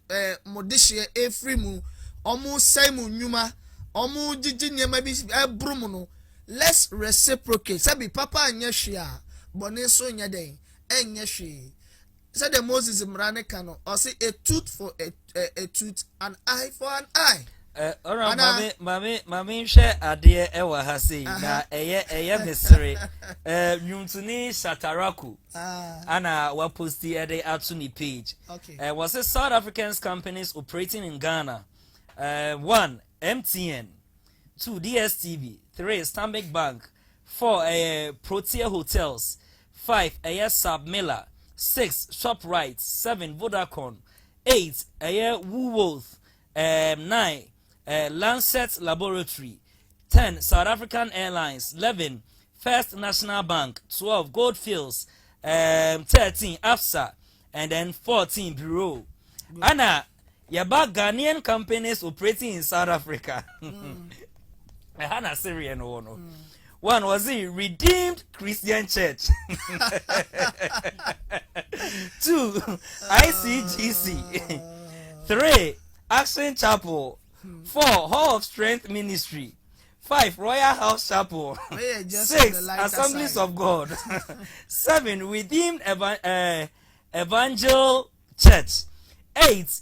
modishie efrimu omu saimu nyuma omu jiji maybe brumuno. Let's reciprocate. Sabi papa anyeshia boneso nyade enyeshi. Said the Moses Mrane Kano or say a tooth for a tooth, an eye for an eye. Alright, mami share adie ewa hasi na eye mesere nyuntuni Shataraku ana wa posti ede atuni page. Was it South African companies operating in Ghana? 1 MTN, 2 DSTV, 3 Stanbic Bank, 4 Protea Hotels, 5 Submiller, 6 Shoprite, 7 Vodacom, 8 Woolworth, 9 Lancet Laboratory, 10 South African Airlines, 11 First National Bank, 12 Goldfields, 13 AFSA, and then 14 Bureau. Anna, yaba Ghanaian companies operating in South Africa. Hana Syrian one. One was the Redeemed Christian Church. 2 ICGC. 3 Action Chapel. 4 Hall of Strength Ministry. 5 Royal House Chapel. 6 Assemblies of God. 7 Redeemed Evangel Church. 8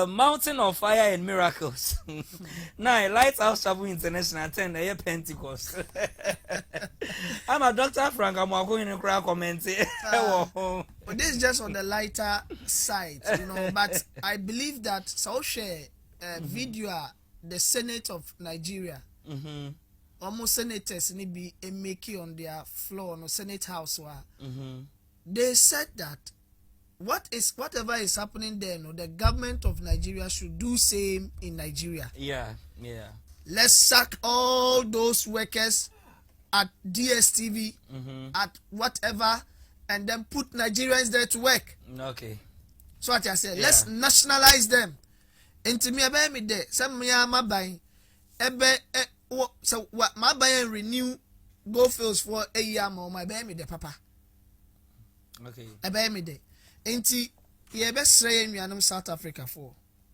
Mountain of Fire and Miracles. 9 Lighthouse Chapel International. 10 Pentecost. I'm a Dr. Frank. I'm going to cry commenting. But this is just on the lighter side, you know. But I believe that so share video the Senate of Nigeria. almost senators ni be make on their floor no Senate House they said that whatever is happening there, no, the government of Nigeria should do same in Nigeria. Yeah. Let's sack all those workers at DSTV, at whatever, and then put Nigerians there to work. Okay. So what I said, let's nationalize them. Into me about me there, some me my buying, so what my buying renew go fields for a year more. My baby there, papa. Okay. About me there. Enti ye best say in South Africa for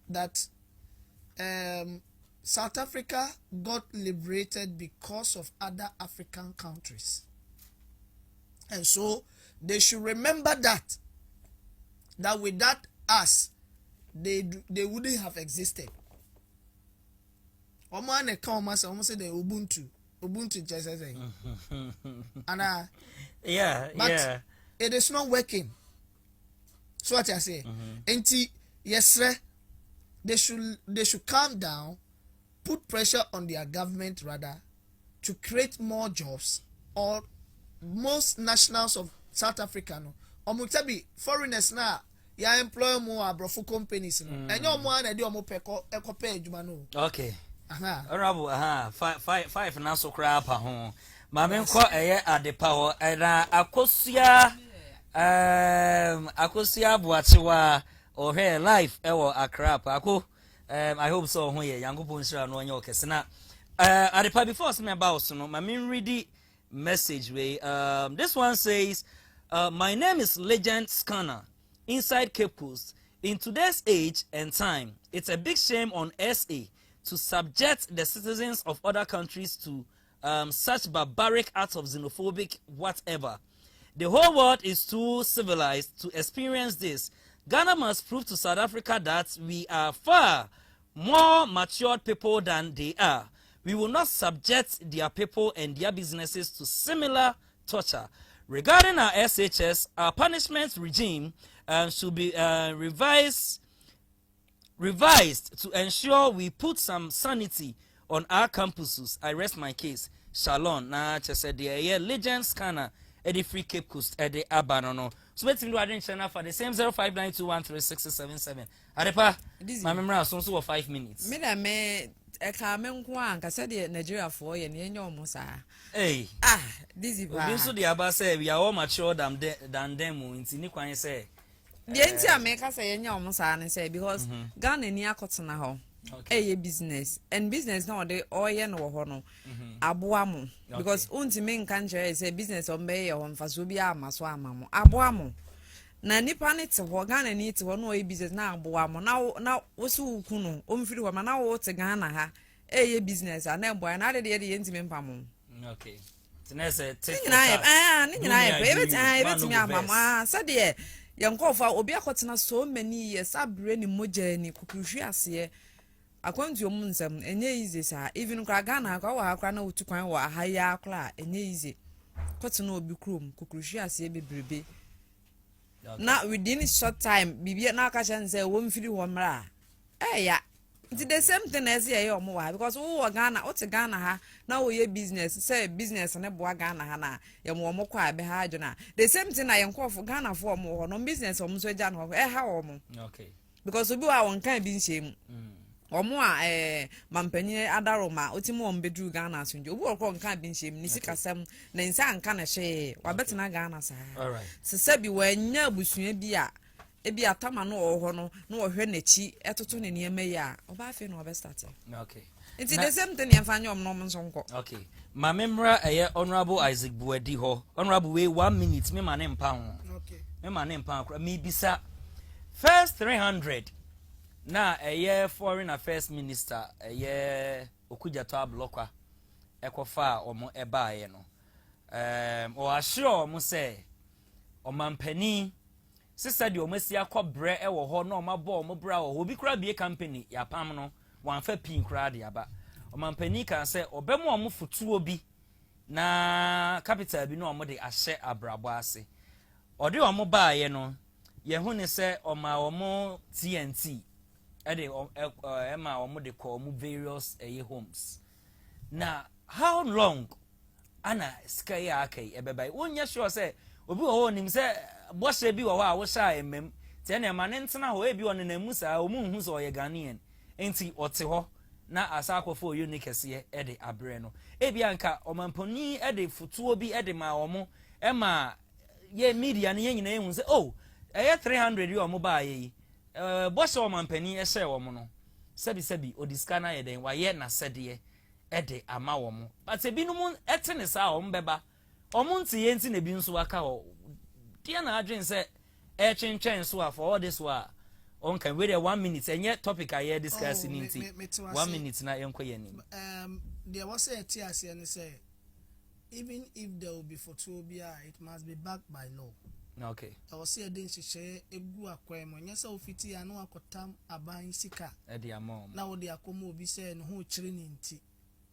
that South Africa got liberated because of other African countries. And so they should remember that without us they wouldn't have existed. Omo come almost say the Ubuntu just say. And but it is not working. So what I say, yes, sir, they should calm down, put pressure on their government rather to create more jobs, or most nationals of South Africa no, or mutabi foreigners now, ya employ more abrofu companies no, and your man and your mopeko pay no. Okay. Honorable, five now so crap home. Mamma at the power and Akosia. Akosia Buachiwa or her life Accra Ako. I hope so when Yango Punsha no Yokesana. At the before me about so my main ready message way. This one says, my name is Legend Scanner inside Cape Coast. In today's age and time, it's a big shame on SA to subject the citizens of other countries to such barbaric acts of xenophobic whatever. The whole world is too civilized to experience this. Ghana must prove to South Africa that we are far more matured people than they are. We will not subject their people and their businesses to similar torture. Regarding our SHS, our punishment regime should be revised to ensure we put some sanity on our campuses. I rest my case. Shalom. Na said the Legend Scanner. Eddie Free Cape Coast, Eddie Abanono. So let's do a channel for the same 0592136677. Adepa, my memory is also 5 minutes. Me come on, I said Nigeria for you, and you almost are. Hey, Dizzi, we so the Abba say we are all mature than them. In Sinikwan say, the entire make us say, and you almost are, and say, because Ghana near Cotsana. Okay. Business and business now they oil or hono abuamu because unti main country is a business on bay on fasubia maswamamu abuamu na nipa ne te ho Ghana ni te ho no business na abuamu na wosu kunu omfiri ho ma na wo te Ghana ha business na boy na de enti mempamu. Okay, tinese te ebetimi amama sade yankofa obi akotena so many years abre ni moja ni kukuhwi ase akwantu omunsam enye easy sa even kwa Ghana kwa wa akwa na otukwan wa ahaya akla enye easy kotena obi krom kukuhwi ase bebrebe na within short time bibia na aka chance wo mfiri ho mra ya it's the same thing as here omo wa because wo Ghana o te Ghana ha na wo ye business say business na bo Ghana ha na ye mo mo kwa be ha adwuna the same thing na ye nkofo Ghana fo omo ho no business omo so ja no ha omo okay because obi wa won kan bi nhyem omo a mampanyi adaroma otimo ombedru Ghana asunjo obi okọ nkan bi nhyem ni sikasam na nsa nka na hwe wa betena Ghana sa all right se bi wanya abusua bi a ebi atama no ho no na ohwe nachi etoto ne niam ya oba afi no oba start okay it's the same thing yam fanya omno nso nko okay ma memra honorable Isaac Buadi ho honorable we 1 minute me ma ne mpa ho Okay. me ma ne mpa akra me bisa first 300 na foreign affairs minister Okujato Ablokwa ekofa omo ebaaye no o assure omo say omampani sister de omasi akobre ewo ho na omabo omo bra wo obi kura bie company ya pam no wanfa pin kura de aba omampani kan say obemu omo futuo bi na capital bi no omo de ahye abrabo ase ode omo baaye no ye hu ne say omo TNT ede ema omo de call mu various homes na how long ana sky akai ebeba wonya sure say obi wo nim say bose bi wo a wo sha emem te na ma ne ntena ho ebi won na mu sa o mu hu so ye Ghanaian enti ote ho na asakofo unique se e de abre no ebi anka omamponi e de futuo bi e de ma omo e ma ye media ne nyina ehun say oh eye 300 yo mo ba ye bose omampani e share wo mo no sebi odiska na ye den wa ye na sede ede ama wo mo but ebi no mu etene sa o mbeba o mu nti ye nti na bi nso aka o dia na adwen se e chenchen so for all this wa on can wait 1 minute enye topic I discuss in nti 1 minute na enko ye ni there was a TRC and say even if there will be for Tobia it must be backed by law. Okay. I was say den hye egu akwem onye se ofiti anu akotam aban sika e dia mom na wo de akomo obi say no ho kire ni nti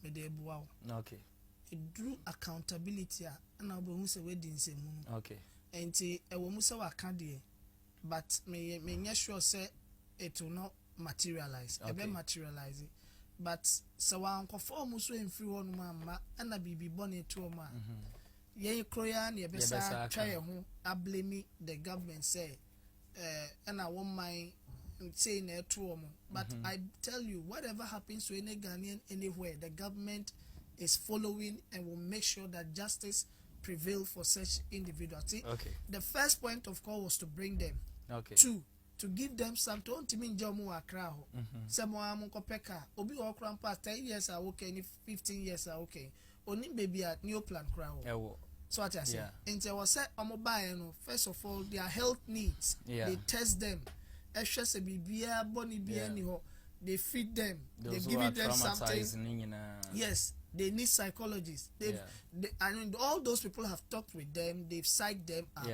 me de ebuwa wo. Okay. It drew accountability and I will say wedding same. Okay. And say a woman say wakade, but me sure say it will not materialize. Okay. It will materialize it. But so one conform so in free one mama and a baby bonnet to ma. Ye kroya ye besa try ho I blame the government say and I won't mind saying it to but I tell you whatever happens to any Ghanaian anywhere the government is following and will make sure that justice prevail for such individuals. See, okay. The first point of call was to bring them. Okay. 2, to give them some to mean jamu akra ho. Samo amunko peka. Obi okran past 10 years are okay, 15 years are okay. Oni baby at new plan kra ho. So what I say. And there was set no. First of all, their health needs. Yeah. They test them. Extra bibia boni bia ni ho. They feed them. They give them something. Yes. They need psychologists. I mean, all those people have talked with them. They've psyched them up,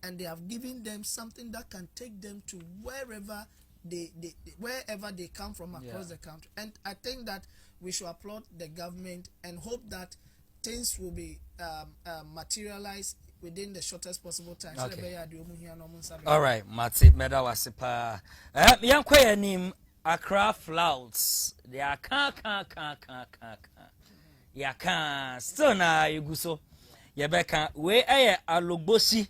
and they have given them something that can take them to wherever they come from across the country. And I think that we should applaud the government and hope that things will be materialized within the shortest possible time. Okay. All right, Mati Medawasipa. Yankwe Accra Flouts. They are Yaka still na yuguso yebeka we alogbosi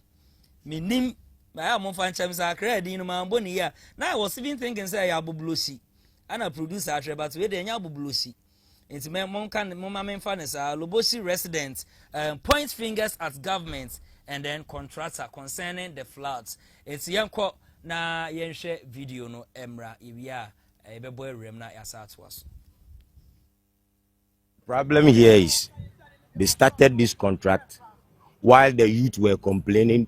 minim I am fan chams Accra din no man boni ya na I was even thinking say ya bublosi ana producer atre but we dey nya bublosi enti me mon kan mo ma men fa ne sa lobosi residents point fingers at government and then contractor concerning the floods enti yenko na yenhwe video no emra ewia ebebo ewrem na yasa to us. Problem here is they started this contract while the youth were complaining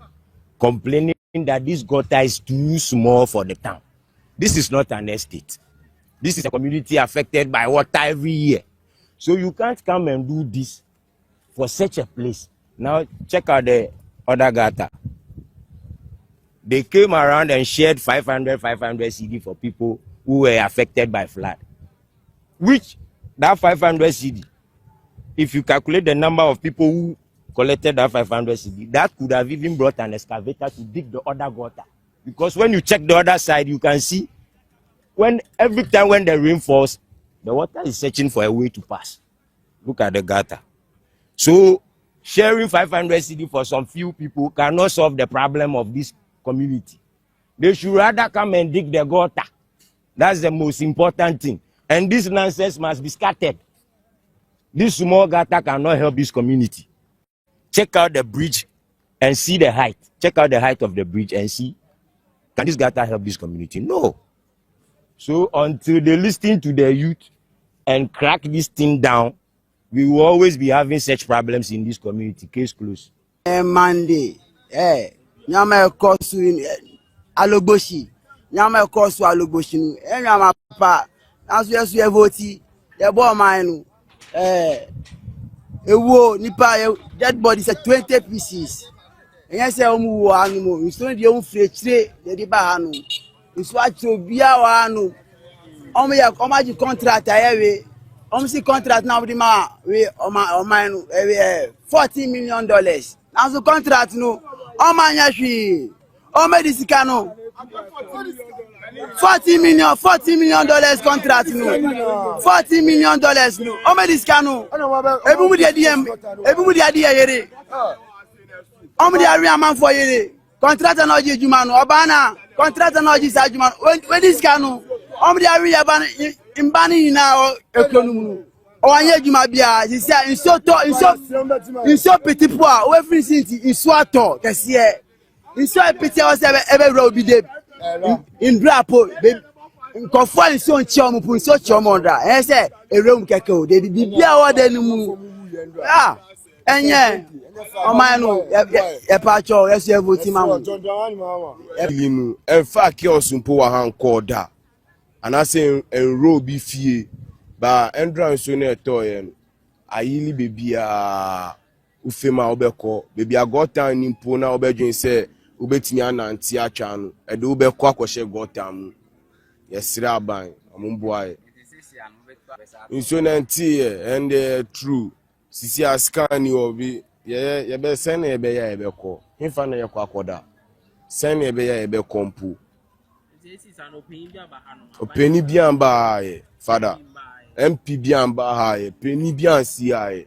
that this gutter is too small for the town. This is not an estate. This is a community affected by water every year. So you can't come and do this for such a place. Now check out the other gutter. They came around and shared 500 CD for people who were affected by flood. Which that 500 CD, if you calculate the number of people who collected that 500 CD, that could have even brought an excavator to dig the other gutter. Because when you check the other side, you can see every time when the rain falls, the water is searching for a way to pass. Look at the gutter. So sharing 500 CD for some few people cannot solve the problem of this community. They should rather come and dig the gutter. That's the most important thing. And this nonsense must be scattered. This small gutter cannot help this community. Check out the bridge and see the height. Check out the height of the bridge and see, can this gutter help this community? No. So until they listen to the youth and crack this thing down, we will always be having such problems in this community. Case closed. Monday, nyama kosu alogboshi. Nyama kosu alogboshi. Nyama pa. As we are voting, the boy mine. Ewo nipa dead bodies at 20 pieces. And yes, omu animal. We still the own free the bahano. It's what to be our anu. Omu ya komaji contract ayewe. Omu si contract now with ma we mine $14 million. Now so contract no. Omu anya shi. Omu disika no. $40 million contract no. $40 million no. How many scanu? Everybody adi yere. How many are man for yere? Contract no ji juma no. Obana contract no ji sa juma. When this scanu? How many are imbani na economy? Oanye juma bia. This in so petit pois. Everything in so ato. Kesiye. In so petit was every road be there. In Drapo, nkɔfo nso nkyɛ ɔmo po nso kyɛ ɔmo ndra ɛyɛ sɛ ewuram kɛkɛ o de bibi a wɔda ne mu ɛnyɛ ɔman no yɛpa atwɔ yɛso yɛvo ti ma mo ɛyinu ɛfa kiosk mpo wɔ ha nkɔɔ da anaasɛ enro bi fie ba ɛndra nso na ɛtɔɔyɛ no ayili beebiaa ufema wobɛkɔ beebi agɔta ni mpo na wobɛdwen sɛ ubetini ananti atwa no ɛde wobɛkɔ akɔhyɛ gɔta mu yɛsrɛ aban ɔmomboae nso na ntiɛ ɛndɛ true sisi askani obi yɛbɛsɛn na yɛbɛyɛ yɛbɛkɔ hemfa na yɛkɔ akɔda sɛn na yɛbɛyɛ yɛbɛkɔ mpo ɔpɛni bi amba ha yɛ fada mp bi amba ha yɛ pɛni bi ansi ha yɛ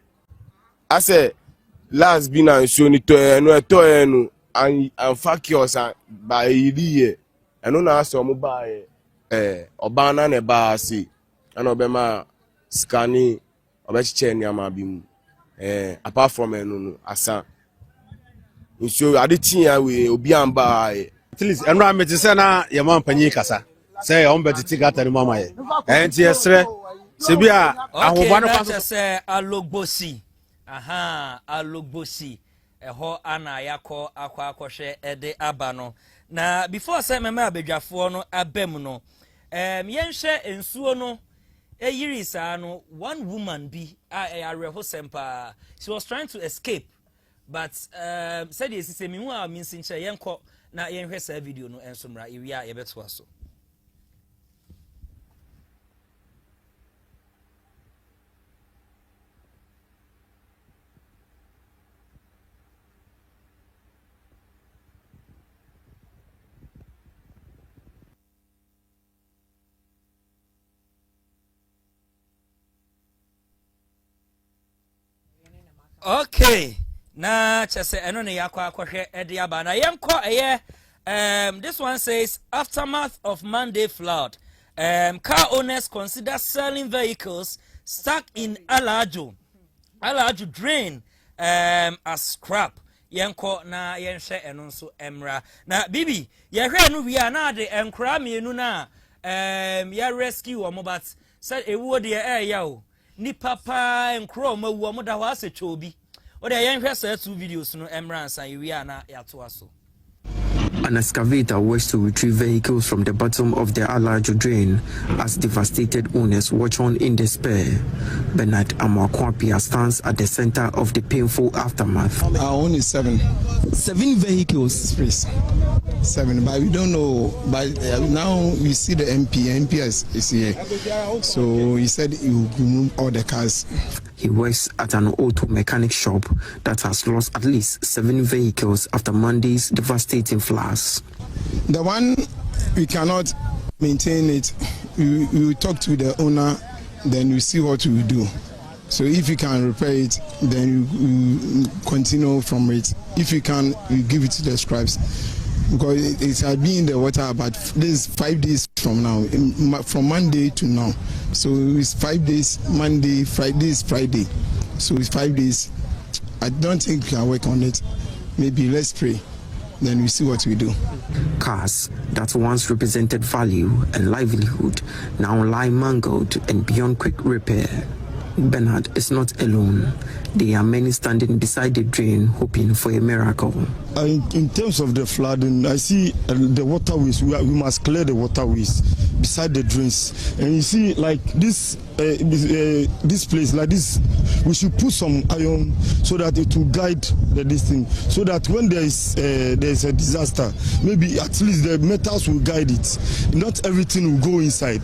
asɛ last bi na nsuo ni tɔɛ no ɛtɔɛ no anfa kiosk ba yiriye eno na aso mo ba oba na ne ba ase ana obema skani obechiche ni ama bi mu apart from eno no asa nso aditin ya we obi amba at least eno ameti se na ye man panyi kasa se on betiti gata ni mama ye enti esre se bia ahoba no fa se alogbosi alogbosi eho ana yakọ akwa ede aba no na before say mema abedwafo no abem no yenhye ensuo no eyiri saa no one woman bi areho sempa she was trying to escape but said yes say me hu a minsinche yenko na yenhwe saa video no ensomra ewia yebeto aso. Okay, na chese eno ne yakwa akwhwe ede aba na yenko this one says aftermath of Monday flood. Car owners consider selling vehicles stuck in Alajo drain as scrap. Yenko na yenhwe eno nso emra. Na bibi yehwe no wi na de enkra mienu na ya rescue omo but said ewo de ya o ni papa enkro mawu omo da wa se chobi o de yenhwe sa two videos no emra san wi na yato aso. An excavator works to retrieve vehicles from the bottom of the Alajo drain as devastated owners watch on in despair. Bernard Amakwapia stands at the center of the painful aftermath. Our own is 7 vehicles, please. 7, but we don't know. But now we see the MP is here, so he said he will remove all the cars. He works at an auto mechanic shop that has lost at least 7 vehicles after Monday's devastating floods. The one we cannot maintain it, we will talk to the owner, then we see what we do. So if you can repair it, then we continue from it. If you can, we give it to the scribes. Because it has been in the water about this 5 days from now, from Monday to now. So it's 5 days, Monday, Friday is Friday. So it's 5 days. I don't think we can work on it. Maybe let's pray. Then we see what we do. Cars that once represented value and livelihood now lie mangled and beyond quick repair. Bernard is not alone. There are many standing beside the drain hoping for a miracle. In terms of the flooding, I see the waterways. We must clear the waterways beside the drains. And you see, like this place, like this, we should put some iron so that it will guide this thing. So that when there is a disaster, maybe at least the metals will guide it. Not everything will go inside.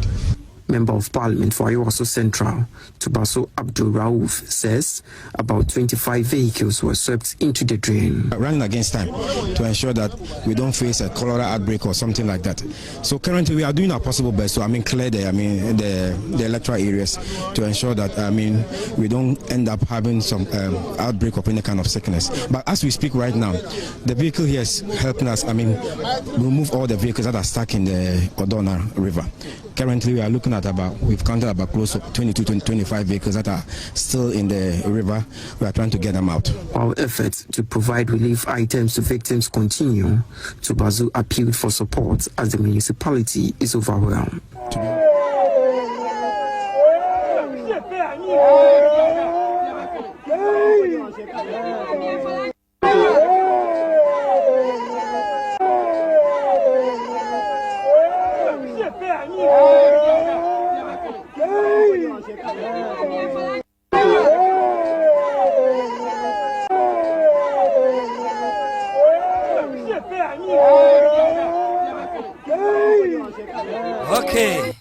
Member of Parliament for Iwaso Central, Tubaso Abdul Rauf, says about 25 vehicles were swept into the drain. Running against time to ensure that we don't face a cholera outbreak or something like that. So currently we are doing our possible best to clear the electoral areas to ensure that we don't end up having some outbreak of any kind of sickness. But as we speak right now, the vehicle here is helping us remove all the vehicles that are stuck in the Odona River. Currently, we are looking at we've counted about close to 22 to 25 vehicles that are still in the river. We are trying to get them out. While efforts to provide relief items to victims continue, Tubazu appealed for support as the municipality is overwhelmed. Okay.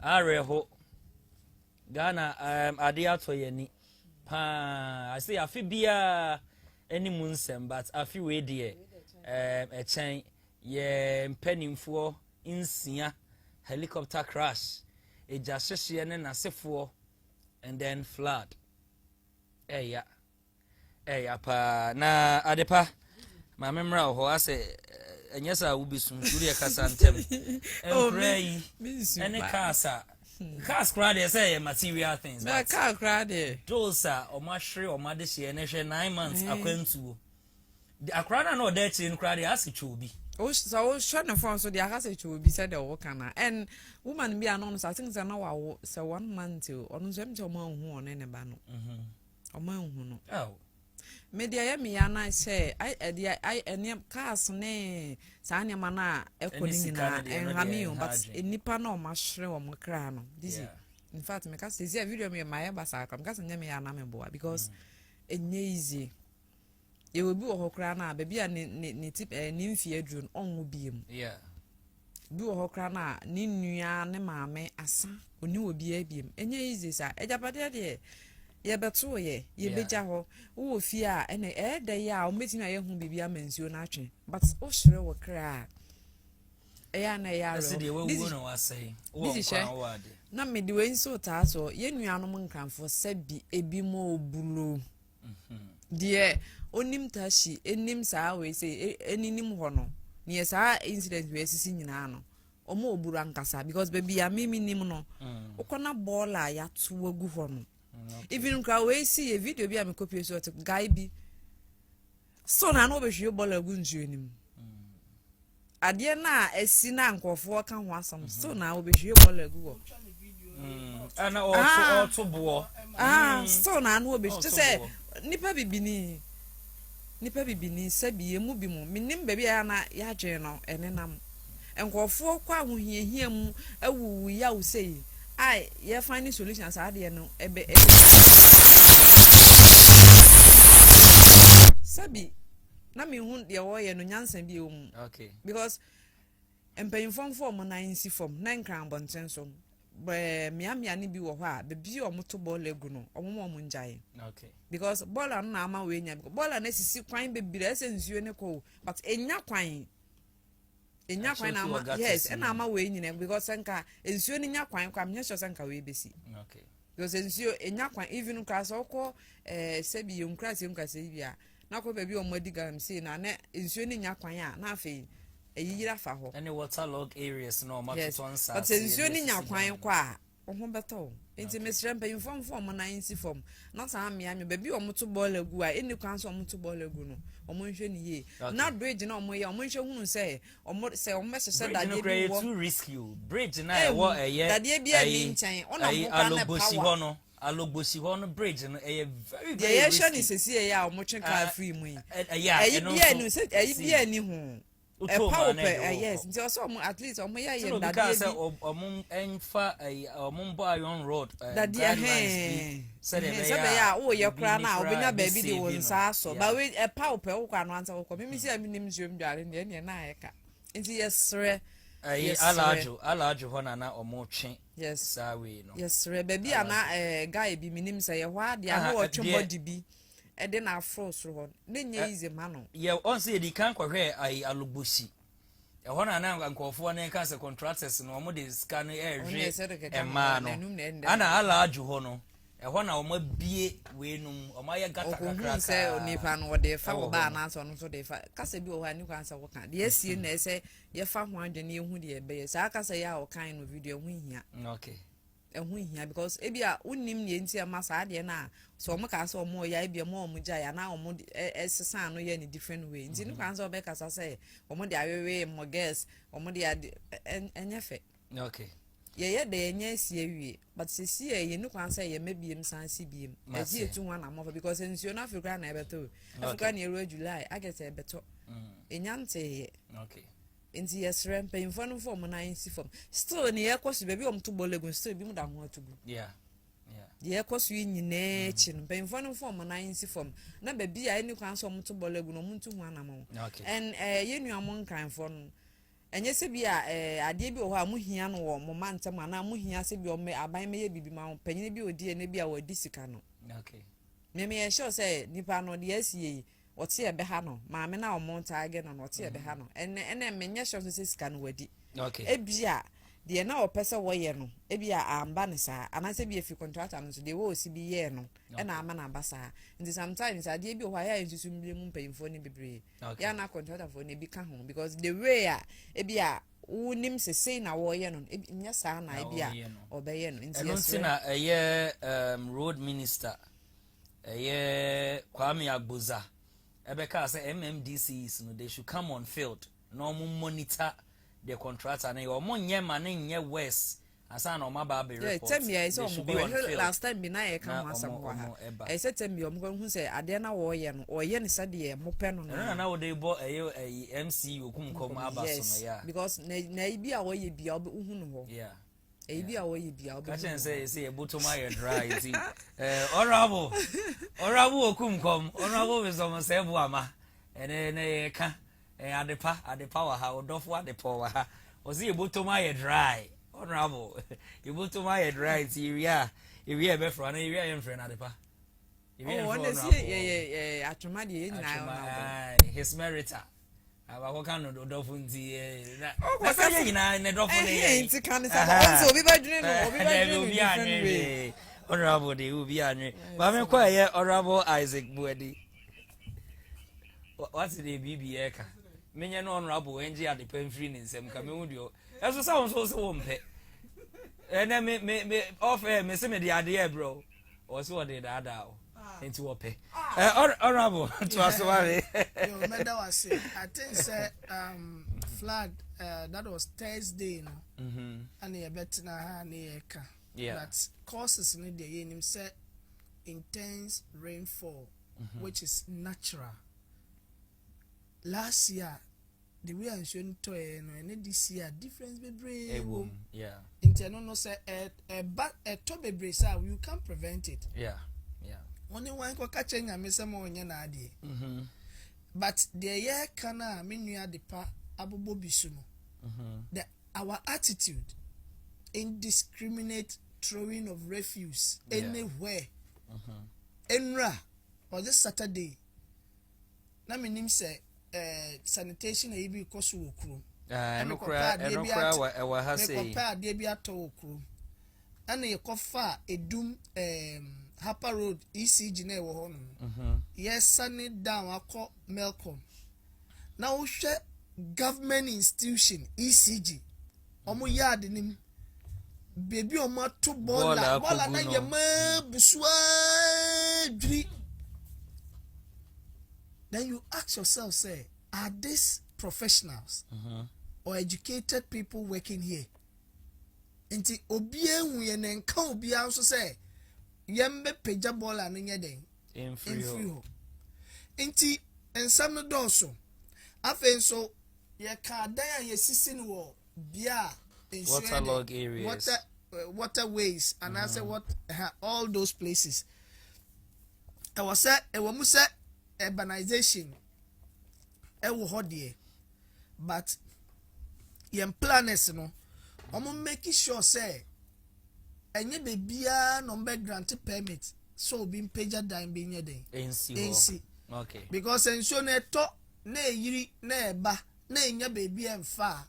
Areho. Ghana adia to yeni. I say afi bia any munsem but afi we die a chain ye mpanimfo insia helicopter crash e jasehye ne nasefo and then flood. Eya pa na adepa ma memra ho ase enyesa wo bisun suri e kasa ntem empray any cars crowd say material things but car crowd those are o ma hwere o ma de hye ne hwe 9 months akwantuo the akrana no de chin crowd as chuobi so short na phone so the akase chuobi said the work na and woman be anon so I think say na wa say 1 month o no so emche o ma hu on ne ba no o ma hu no oh media ya mi yana say I any cars ne sa anya mana ekoni na enhami but enipa na o ma hwere o mo kra no Dizzi in fact me ka say video me my basa akam ka say nya me yana me boa because enye easy ye will be wo kra na baby a ne tip ni mfie adru onwo biem bi wo kra na ni nua ne maame asa oni obi abiem enye easy sa ejapade de ye beto ye beja ho wo fi a ene de ya o metimi aye hu bibia mansuo na atwe but o hwere wo kra ya na ya ro Dizzi na me de wen so ta so ye nuanom nkanfo sabi ebi mo obulo de onim tashi enim saa we say eninim ho no ne saa incident we sisi nyina no omo oburu ankasa because baby ya mimi nim no ukona ball a ya to agu ho no even ka we see a video bi am copy so guy bi so na no be hwe ball agu nsuo nim ade na esi na nkofo ka ho asam so na wo be hwe ball agu ho ana o to bo so na no be hwe say nipa bibini sabi emu bi mu minim baby ya na ya dwe no enenam enkofo kwa ahohiahia mu awuwu ya wo sei ai ye find solutions ade no ebe sabi na me hu de wo ye no nyansa bi mu okay because empayinfom form na insi form na nkran bonten so miamia ni bi wo ho a bebi omoto ball egu no omo njae okay because baller na ama we nya because baller na sisi kwan bebire ese nsuo ne ko but enya kwan na ama yes na ama we nyina because nka nsuo ne nya kwan kwa mnya sure nka we besi okay because nsuo enya kwan even class okọ sebi yonkra se nka se bia na ko bebi o modigam say na nsuo ne nya kwan a na afi eyira fa ho any waterlog areas no ma to answer but nsuo ne nya kwan kwa ohun beto enti mesrem pe inform na insi form not am me baby omoto ball agu a eni kwan so omoto ball agu no omonhwe ni ye na bridge na omoye omonhwe hunu say omo se da de bi wo too risky bridge na e wo eye da de bi ani nchan ona mo kwa na power alogbosi ho no bridge no e very very risky ye ni sesi e ya omo twen car free mu yi bia ni se bia ni hu a power yes nti also at least omo ya ye da de bi omo enfa omo bo iron road da de se be ya wo ye kra na obenya baby de won sa so ba we a power wo kwa no ansa wo ko mimi si ami nim zwem dware ne na ayeka nti yesre alajo hona na omotwe yes sawe no yes re baby ana guy bi minim say ye hwa de ana wo twe body bi e de na afro so ho ne nya easy ma no ye on say di kan kwahwe ai alubusi e hona na nkofo na kan se contractors no omo de scan ehwe e ma no ana alajo ho no ehɔ na ɔmo bie weenum ɔmo ayɛ gata kakra se onipa no wɔde fa wo ba na so no so de fa kasa bi wɔ hɔ ani kwan sɛ wo ka de esie na ɛsɛ ye fa ho adwene ehu de ɛbɛyɛ saa kasa ya o kan no video ho hia okay ɛho hia because ebia unim ne enti ama saa de na so ɔmo ka sɛ ɔmo ya ebia mo ɔmo gya ya na ɔmo ɛsesa no yɛ ni different way nti ne kwan sɛ ɔbɛ kasa sɛ ɔmo de awewe mo guess ɔmo de ɛnyɛ fɛ okay ye de enye sie wie but se sie ye no kwan say ye mabiem san si biem ezi etu nwa na mo because nsuo na Africa na ebeto Africa na eru July agete ebeto enyante ye okay enti yesre mpemfo no form na yin si form still ne ye kwasu baby om to bolegun still bi mu da ho atugu yeah ye kwasu nyina echi no mpemfo no form na yin si form na baby a eni kwan so om to bolegun om ntu ho na mo and ye nua mo nkranfo no enye se bia ade bi wo ha muhia no wo mo mantem ana muhia se bi o me aban me ye bibi ma panyine bi odi ne bia wadi sika no okay me ye sure say nipa no de asie wote ebe ha no ma me na o mo ntaage no wote ebe ha no ene me nye sure say sika no wadi okay ebia de na o pese wo ye no ebia amba ne saa ana se bia fi contractor no so de wo si bi ye no na ama na basa nti sometimes ade bi wo ha ya nsusu mbire mu mpanyimfo ne bebre ya na contractor for ne bi ka ho because the way ebia unim se say na wo ye no nya saa na ebia obeye no nti yes na road minister Kwame Agboza ebeka say MMDCs no they should come on field no monitor the contractor and your money man in your west asa na oma ba be report tell me is last time bi na ye kan asam wa I said tell me hu say ade na wo ye no o ye ne sade ye mo pe no na wo dey bo MC okum kom abaso no ya because na ibi a wo ye bia hu no ho yeah ibi a wo ye bia ka chen say e botoma ye dry ti honorable okum kom honorable be so say bu ama ene ka adepa wa ha odofo adepa wa ha ozi ebotoma ye dry honorable ebotoma ye dry ti area be fro na area ye mfre na adepa atoma de nyina his merita aba ko no odofo nti na sa ye nyina ne dofo ne ye nti kan sa onzo obi ba dwene no different way honorable de obi anwe ba me kwa ye honorable Isaac Buedi what's the BBA ka menye no honorable enji adepa mfiri ne nsem ka me hudio eso sa won so wo mpe ene me offer me se me de ade bro o so de da o enti wo pe honorable to asware yo meda was I think say flood that was Thursday no and e bet na ha na e ka that causes no de yenim say intense rainfall which is natural. Last year, the way I'm showing to and this year difference be brave. Yeah. Internal say a to be brave, you can't prevent it. Yeah. Only one ko catching a miss more on your idea. But the year kana minya de pa abobo bisuno. Our attitude, indiscriminate throwing of refuse anywhere. Enra or this Saturday. Na minim say sanitation e bi koso okru enokra wa ha say me de bi ato okru ana ye kofa edum Harper Road ECG na e wo ho no yes sani down akọ Melcom na wo hwe government institution ECG omo yard nim baby omo to bola na ye ma busua dri. Then you ask yourself, say, are these professionals or educated people working here? Inti obie huye nenka obie also say, yembe peja bola nenye den. Infrio. Inti ensam doso. Afen so ye ka dan ye sisin wo bia waterlog areas. Waterways and I say what all those places. I was say urbanization ewo hodie but yɛn planners no ɔmo make sure say enye bebia no be grant permit so obi mpagya dan be nye den ensi okay because enso na eto na eyiri na eba na enya bebia emfa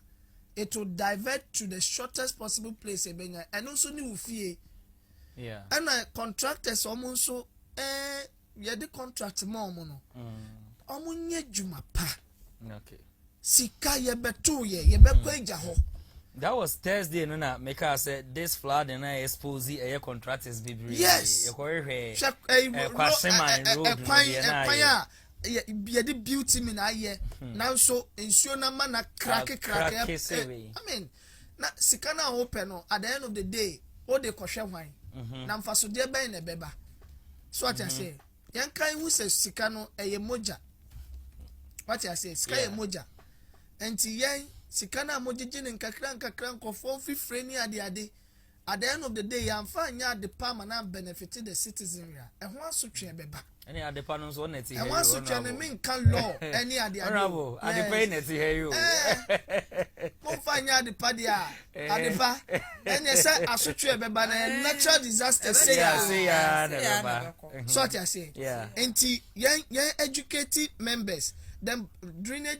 it will divert to the shortest possible place ebenya eno so ni ufie yeah and contractors omo so ye the contract mo omo no omo nye dwuma pa okay sika ye beto ye bekọ eja ho. That was Thursday, no na. Make us say this flood and I expose the contractors be brilliant. Yes. Be the beauty me na ye. Now so ensure na man na crack. I mean, na sikana open no. At the end of the day, all the kosher wine. Na mfaso de ba na beba. So what I say, yan kai who says sikano eye moja. What I say, sika ye moja. Enti yen sikana mojiji nkakra nkofo fifre ni ade at the end of the day yamfa nya the palm na benefit the citizen ya ehho asotwe beba any ade pa no so net here ehho asotwe ne min kan law any ade bravo ade pa net here you mo fa nya ade pa dia ade pa any say asotwe beba na natural disaster say ya beba so what I say enti yen educated members them drainage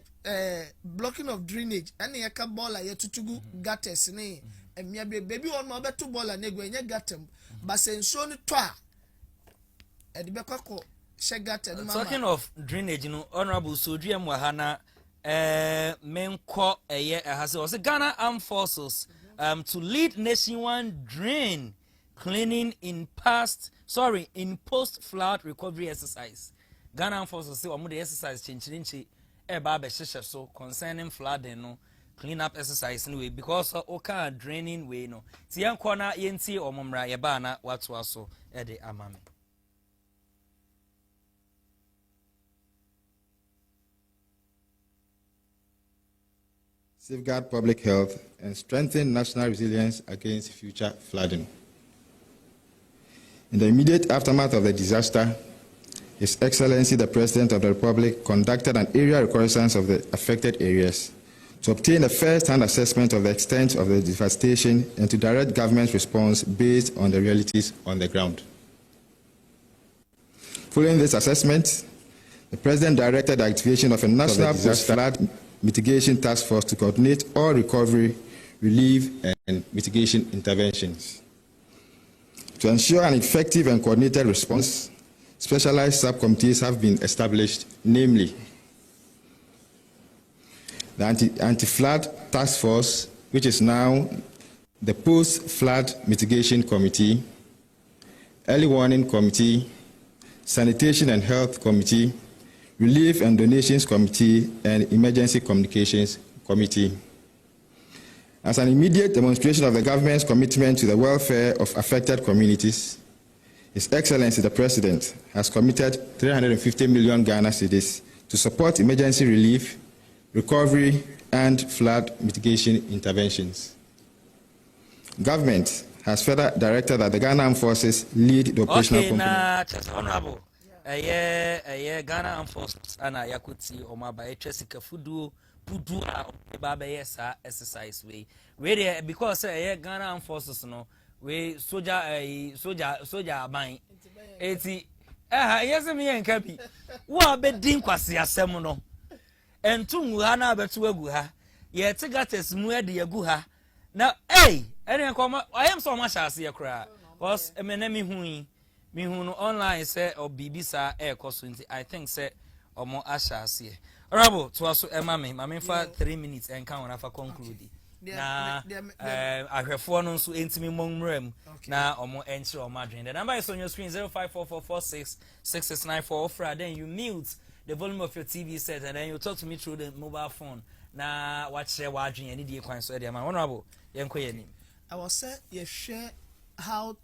blocking of drainage and ye ka ball ye tutugu gutters ne emia baby on ma beto ball na egu enye gutter but senso ni to a e de be kwako she gutter ni mama. Talking of drainage no honorable Sodri Hana menko eye ehase was Ghana Armed Forces to lead nationwide drain cleaning in post flood recovery exercise. Ghana Armed Forces say omo the exercise chinchirinchi eba be hyehyɛ so concerning flooding no clean up exercise no way because oka draining way no ti yanko na yenti omomra ye ba na wato aso e de amame. Safeguard public health and strengthen national resilience against future flooding. In the immediate aftermath of the disaster, His Excellency the President of the Republic conducted an area reconnaissance of the affected areas to obtain a first-hand assessment of the extent of the devastation and to direct government's response based on the realities on the ground. Following this assessment, the President directed the activation of a national flood mitigation task force to coordinate all recovery, relief, and mitigation interventions. To ensure an effective and coordinated response, specialized subcommittees have been established, namely the Anti-Flood Task Force, which is now the Post-Flood Mitigation Committee, Early Warning Committee, Sanitation and Health Committee, Relief and Donations Committee, and Emergency Communications Committee. As an immediate demonstration of the government's commitment to the welfare of affected communities, His Excellency the President has committed 350 million Ghana cedis to support emergency relief, recovery, and flood mitigation interventions. Government has further directed that the Ghana Armed Forces lead the operational component. Honorable. Ghana Armed Forces ana yakuti omaba etwesika fudu pudu a baba yesa exercise we because Ghana Armed Forces no we soldier aban eti yes me enka bi wo be din kwase asem no entu ha na betu agu ha ye tigates mu e de agu ha na ene ko I am so much as ye kra because emenemi hu mi hu no online say or bibisa koso nti I think say omo asha ase rabo to aso mame fa 3 minutes and kan wona fa conclude na ahwefo no nso entimi monmram na omo enchi omo adwen. The number is on your screen 0544466694 ofra, then you mute the volume of your TV set and then you talk to me through the mobile phone na watch share wadwen any dey kwan so dey man honorable yenko yenim. I was say you share how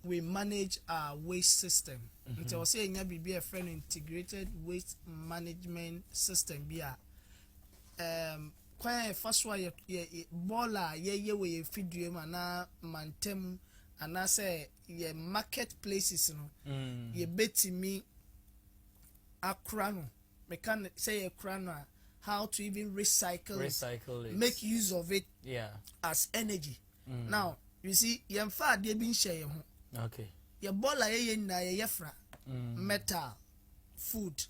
we manage our waste system. It was saying you be a friend integrated waste management system be quite first one ye bola ye we feed you na mantem and I say ye marketplaces no ye beti me akrano me can say akrano how to even recycle it, make use of it as energy. Now, you see, yemfa de bin share ho. Okay. Your bola ye na ye fra metal, food,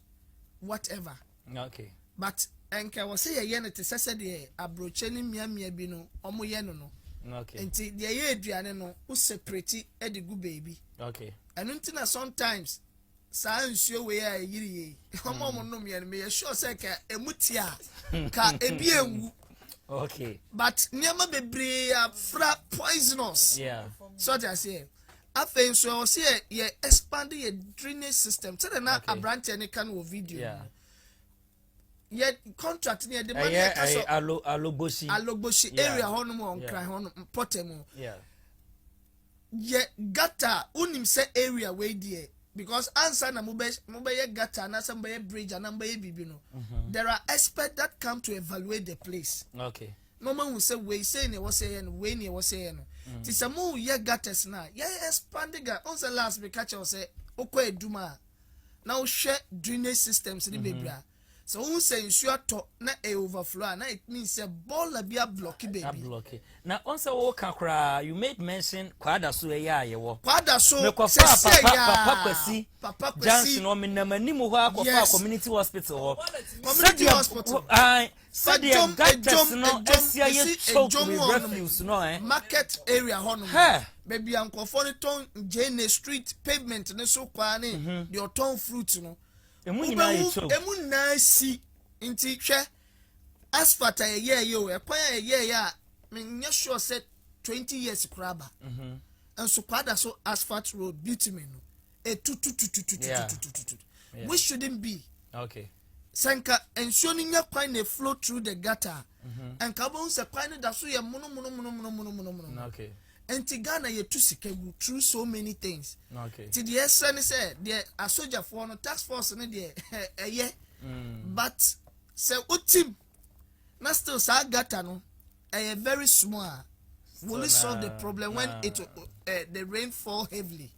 whatever. Okay. But enka was say ye ne te sese de abroche ni mia bi no omo ye no. Okay. Enti de ye aduane no wo separate e de gu baby. Okay. And until sometimes saa nsuo we a yiri ye omo nom ye me sure say ka emutia ka ebi enwu. Okay. But niama bebre fra poisonous. Yeah. So I say afen so say ye expand your drainage system. Tell na abrante any kind of video. Yeah. Yet contract near the money aloboshi area honum on cry honum potemo. Yeah. Ye gata unim say area way there because answer na mube ye gata na somebody bridge and number bibi no. There are experts that come to evaluate the place. Okay. No man will say we say ne was saying we ne was saying. Tis a more ye gatas na ye expanding on the last be catch or say okay duma now share drainage systems in the baby. So who say you to na e overflow na it means a ball be a blocky baby. A blocky. Now also kakra you made mention kwada so ya yewo. Kwada so me papa Johnson o me namani mu ho akọfa community hospital ho. Community hospital. Said the gutters no esia ye choke with refuse no market area hono. Baby ankofo ni ton Jane Street pavement ne so kwa ni the ton fruit no. Emu na si inti hwe asphalt ye yo ekwan ye ya me nya sure say 20 years kraba and so kwada so asphalt road bitumen no e tutu we shouldn't be okay sanka ensure ni nya kwan na flow through the gutter and carbon se kwan da so ye mono okay enti Ghana ye tu sikagu through so many things. Okay. Ti the SN say the a soldier for no task force ne the but say utim na still sa gata no very small. Will it solve the problem when it the rain fall heavily?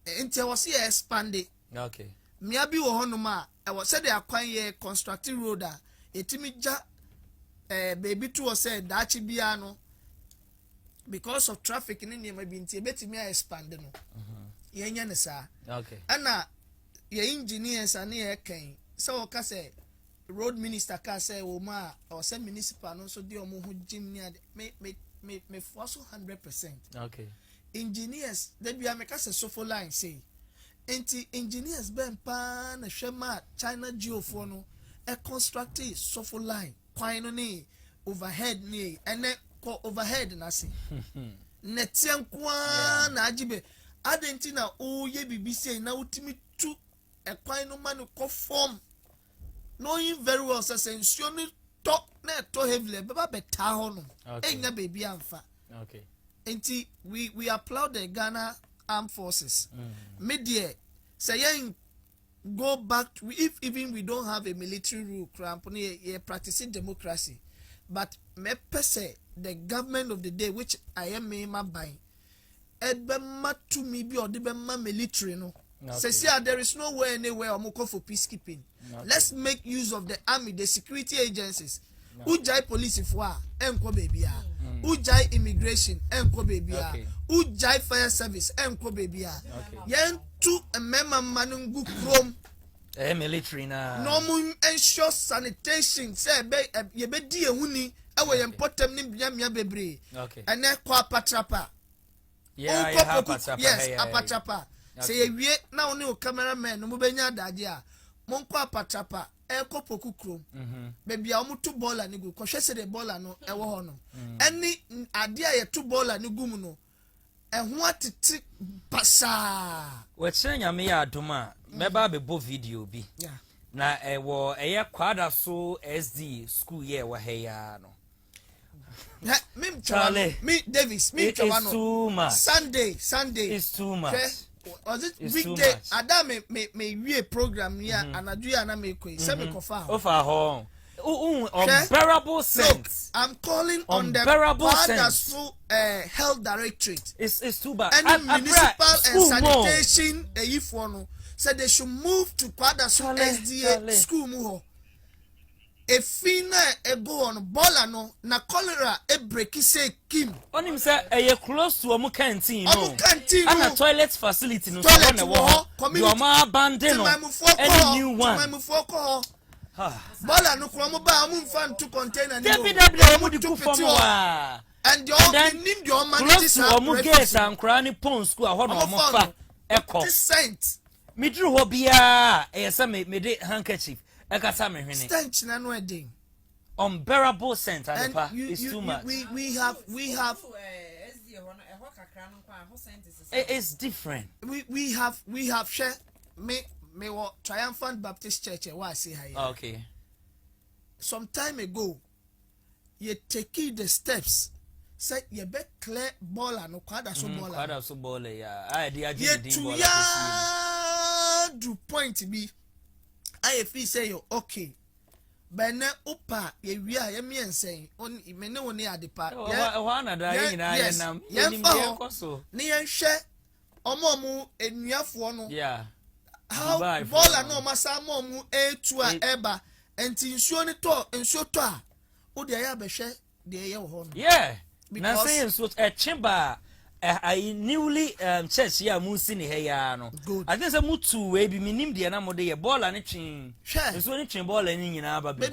Enti was here expanded. Okay. Miabi wo hono ma e was say the akwan ye constructing road a etimi ja baby to was say dachi bia no because of traffic in India maybe nti betimi expand no yenya ne sa okay ana ye engineers and ye ken so ka say road minister ka say o ma or say municipal no so de omo ho jim ni me force 100%. Okay. Engineers they be make us so for line say enti engineers ben pa na hwema China geofo no e construct so for line kwan no ni overhead ni ene ko overhead na se netien kwa na ajibe adentina o ye BBC na utimi tu ekwan no man ko form knowing very well say ensure ni to na to heavily beba beta ho no enya baby amfa okay enti we applaud the Ghana Armed Forces media say yen go back to, if even we don't have a military rule cramp ye practicing democracy but me pese the government of the day which I am my by ebema to me be or the military no say there is no way anywhere or call for peacekeeping. Let's make use of the army, the security agencies. Ujai police for enko baby ujai immigration enko baby ujai fire service enko baby yen tu emema manungu krom military na no mun ensure sanitation say be ye be di ehuni ewe ye important ni bia bebre ene kwa patrapa yes apatrapa say ye wie na oni o cameraman no mo benya adage a mon kwa patrapa eko poku krom baby a omutu bola ni gu ko hwese de bola no ewo ho no eni ade a ye tu bola ni gu mu no eho atiti pasa we kire nyame ya adoma meba be bo video bi na ewo eye kwada so SD school ye wa he ya no me Davis me Chawano Sunday it's too much was it weekday adam me wie program here anadu ya na me koi se me kofa ho unbearable sense. I'm calling on the Padasu health directorate. It's too bad. Any municipal and sanitation if one said they should move to Padasu SDA school muho. efina ego on bola no na cholera e break say kim onim say e close to omu canteen no ana toilet facility no so na wo your ma abandon no any new one bola no kro mo ba mo mfa nto container ni mo di ku form wa and your nim your manage to omu gate and kra ni pon school ho no mo fa eko midru ho bia e say me de handkerchief ekasa me hwene stench na no edin unbearable scent and it's too much. We have it's different. We have share me what Triumphant Baptist Church why I say here. Okay. Some time ago, you take the steps. Say you be clear baller no kwada so baller. Kwada so baller yeah. I dey do point be. I feel say you okay. Bene opa ye wia ye miensen on mene woni adepa hana da ye nyina ye nam enim ye koso ne ye hwe omomu enuafo no yeah how bola no masa momu etu a eba enti nsuo ne to nsuo to a wo de ya behwe de ye wo ho no yeah na say nsuo e chimba I newly church ya musi ni he ya no I think say mutu we bi minim de na mode ye bola ne twin nsuo ne twin bola ni nyina aba be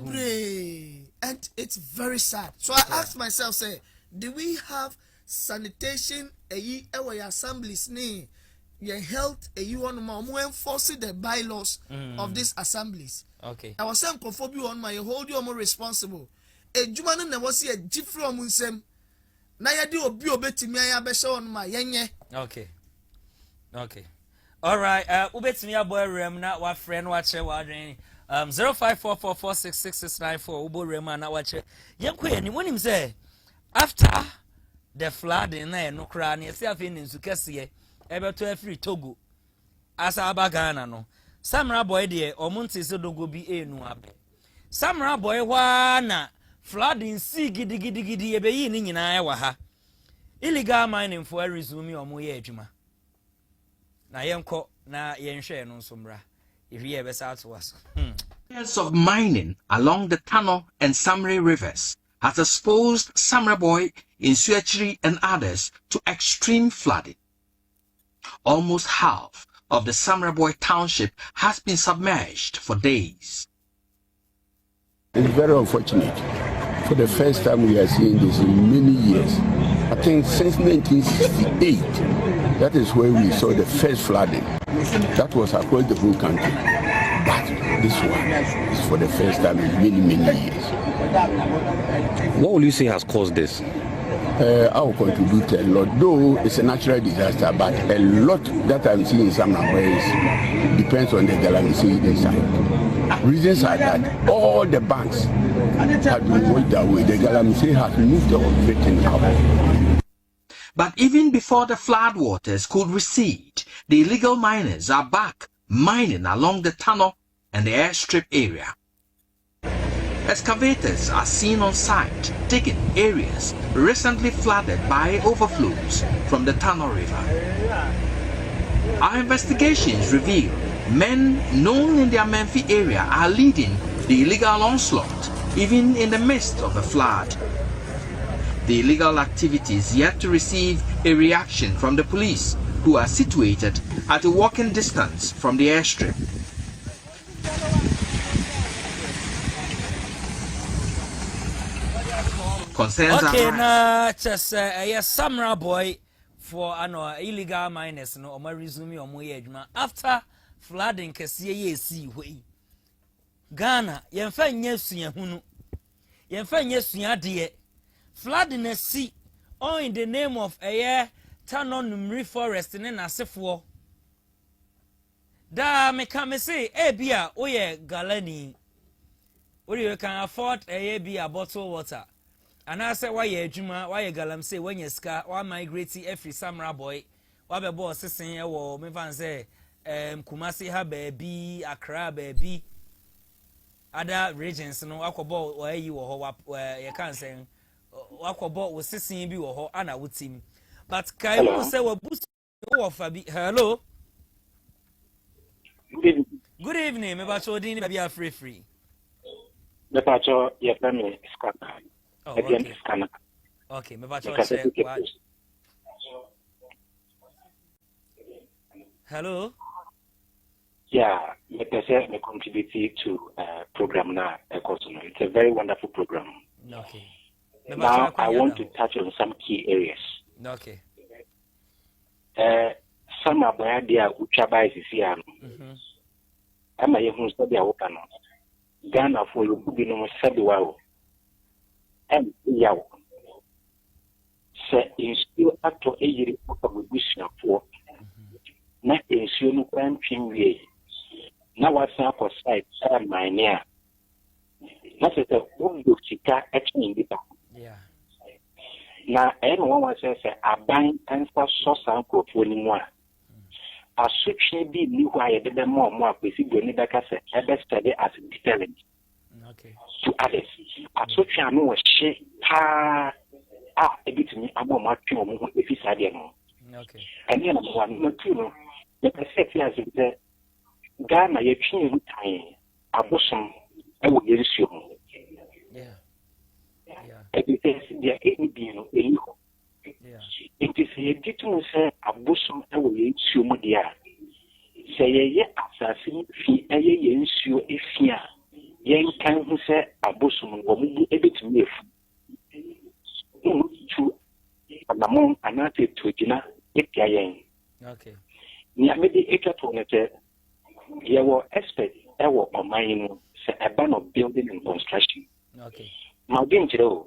and it's very sad so I asked myself say do we have sanitation eyi ewe assemblies ni your health eyi on ma mo enforce the bylaws of these assemblies okay I was saying conformity on my hold you more responsible ejuma no na was e gifre om nsem na yadi obi obetimi aya be se on ma yenye okay all right obetimi aboy rem na wa friend wa che wa dwen 0544466694 ubo rem na wa che yenko yani wonim say after the flooding na no kra na ese afi nsu kese ebeto afri Togo asa abagana no Samra boy de omunti se dogo bi enu abe Samra boy wa na flooding si gidi ebe yi ni nyina wa ha illegal mining for resume omo ye adwuma na yenko na yenhwe no nsomra ehwie ebe sa to was Years of mining along the Tano and Samre rivers has exposed Samra Boy, Insuachiri and others to extreme flooding. Almost half of the Samra Boy township has been submerged for days. It's very unfortunate. For the first time we are seeing this in many years. I think since 1968, that is where we saw the first flooding. That was across the whole country. But this one is for the first time in many years. What will you say has caused this? I will contribute a lot, though it's a natural disaster, but a lot that I'm seeing in some numbers depends on the Galamsey inside. Reasons are that all the banks have been washed away. The Galamsey has moved everything out. But even before the floodwaters could recede, the illegal miners are back mining along the tunnel and the airstrip area. Excavators are seen on site digging areas recently flooded by overflows from the Tano River. Our investigations reveal men known in the Amenfi area are leading the illegal onslaught even in the midst of a flood. The illegal activity is yet to receive a reaction from the police, who are situated at a walking distance from the airstrip. Concerns okay, arise. na just a Samra Boy for illegal miners no omo resume omo ye adwuma after flooding kese ye si hoi Ghana yemfa nya sua hunu yemfa nya sua de flooding na si all in the name of Tano Numri forest ne nasefo da me come say bia oye galani or you can afford bia bottle water. And I say why ye juma why ye galam say when ye ska why migrate every Samra Boy why be boss sing wo me fan say Kumasi ha baby Accra baby other regions no akobo why you wo ye can say akobo wo sing bi wo ho ana wutim but kai wo say wo boost wo fabi hello good evening me ba chodin be free Me pacho ye family scanner. Oh, Again okay. scanner. Okay, me pacho Because check. Hello. Yeah, me person me contribute to program now. It's a very wonderful program. Okay. Now I want to touch on some key areas. Okay. Some of the idea uchaba is here. Ama ye hu study awoka no. Ghana for you be no study wow. Yaw. Se insuo ato eyiri kwa bubusia for. Na insuo no kwan twinwie. Na wasa akọ site mine a. Na se wo do sika etwin bi ba. Yeah. Na eno one say aban ansa sosa nkofo ni mu a. Asutwe bi ni hwa ye de mo akwesi go ni beka se ebe study as deterrent. Okay. To others. Asutwe anu wo hye pa ebitimi abo ma twe o mo efi sade no. Okay. And then no two no. The perspective is that Ghana ye twe hu tan abosom e wo yerisio. Yeah. Yeah. Because there any be no eliho. Yeah. It is a detail say abosom e wo yerisio mu dia. Say ye assassin fi eye yerisio efia. Yen kan hu say abosom wo mu ebetimi efu. To among anate to gina epia yen. Okay. Ni amede ekato nete ye wo expert e wo oman no say a ban of building and construction. Okay. Ma bin jiro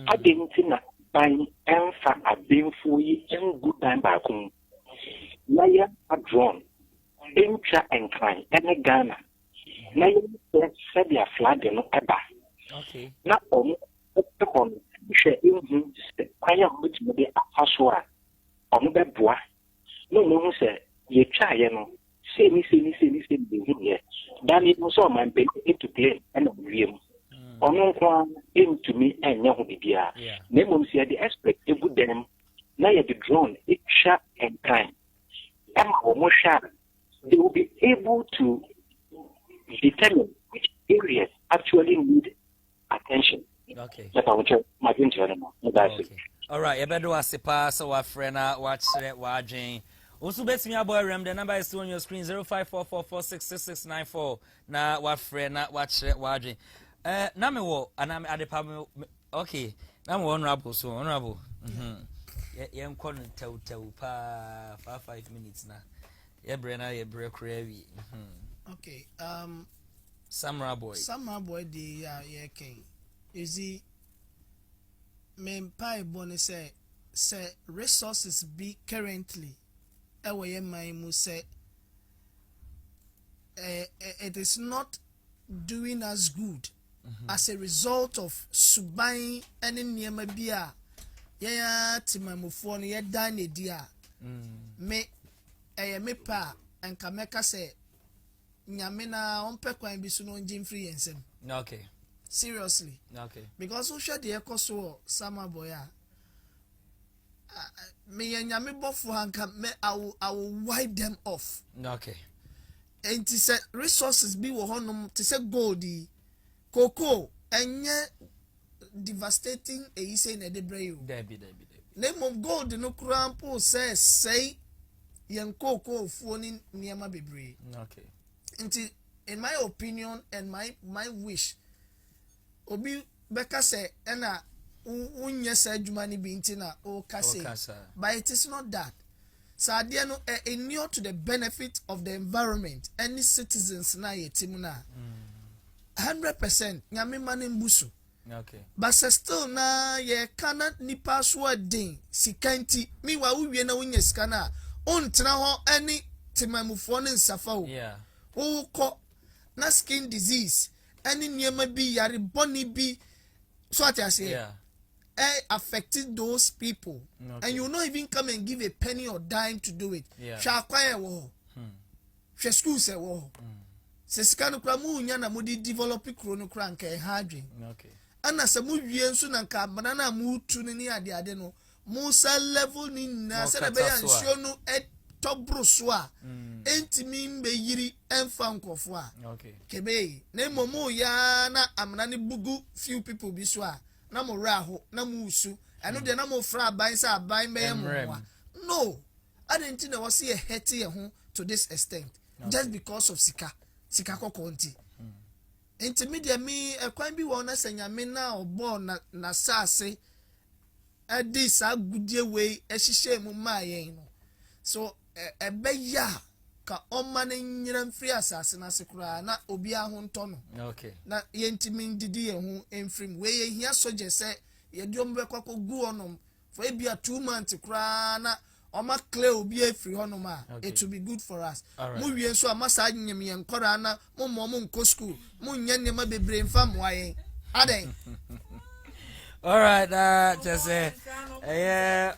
adentina ban enfa abenfo yi engu dan ba kun. Na ya drone entra enkran ene Ghana. Na ya said their flag no eba. Okay. Na omo ekon hwe enhu kwaya mutu be afaso a omo be boa. No mo say ye twa ye no say ni be hu ye. Dan it was all man be to play and wiem. Ono kwa into me enya ho bibia. Na mom say the expect e good them. Na ye the drone it sha and kind. Am omo sha they will be able to determine which areas actually need attention. Okay. That's what my okay. All right, you better was a so our friend watch watching. Also, best me about the number is still on your screen 0544466694. Now, what friend watch watching. Now me wo and I'm at the pub. Okay, now I'm honorable, so honorable. Yeah, I'm calling tell pa 5 minutes now. Yeah, Brenna, yeah, break cravy. Okay, Samurai boy, the yeah, king. You see, men pie bonne say resources be currently. Away my mu say it is not doing as good as a result of subai and in Yamabia. Yeah, Timamufon, yeah, dine dear. Me pa and Kameka say Nyamina on Pekwan be soon on Jim Free and Sem. Okay. Seriously. Okay. Because who shall the echo so summer boya? Me and Yami Bofu I will wipe them off. Okay. And to say resources be honum to say goldy, cocoa, and yet devastating a ise in a debris. Debbie. Name of gold no crampo says say young cocoa phoning near my baby. Okay. In my opinion and my wish, Obi Becca say, Enna, unye said Jumani Bintina, o Kase. But it is not that. Sadiano near to the benefit of the environment, any citizens na ye timuna. 100% Yami manin busu. Okay. But still na ye cannot nipa swording, sikanti, me wa uye na unye skana, untina ho any timamufone safao. Yeah. O ko na skin disease. Any nyema bi yari boni bi so what I say affecting those people and you not even come and give a penny or dime to do it. Sha kwaya wo she school say wo se skanu kra mu nya na mu di develop kro no kra nka hadwen ana se mu wie nso na nka banana mu tu ni ade no mu sa level ni na se na be ya nsio no top brosua entimi mbe yiri emfa nkofo a kebe na momo ya na amna ne bugu few people bi so a na mo raho na mo usu eno de na mo fra ban sa ban be mo no adenti na wose ye hete ye ho to this extent just because of sika kokonti intermediate me ekwan bi wona sanyame na obo na sase adi sa gudie we ehihye mu maayen no so ebeya ka omane nyira mfiri asase na sekura na obi ahonto no na yentimi ndidi ye ho emfrim we ye hia soje se ye di ombe kwako gu onom for ebia 2 months kura na oma clear obi efiri honom a it will be good for us mu wie so amasa nyem ye nkora na mo nko school mu nya nema bebre mfa moayen aden. All right, just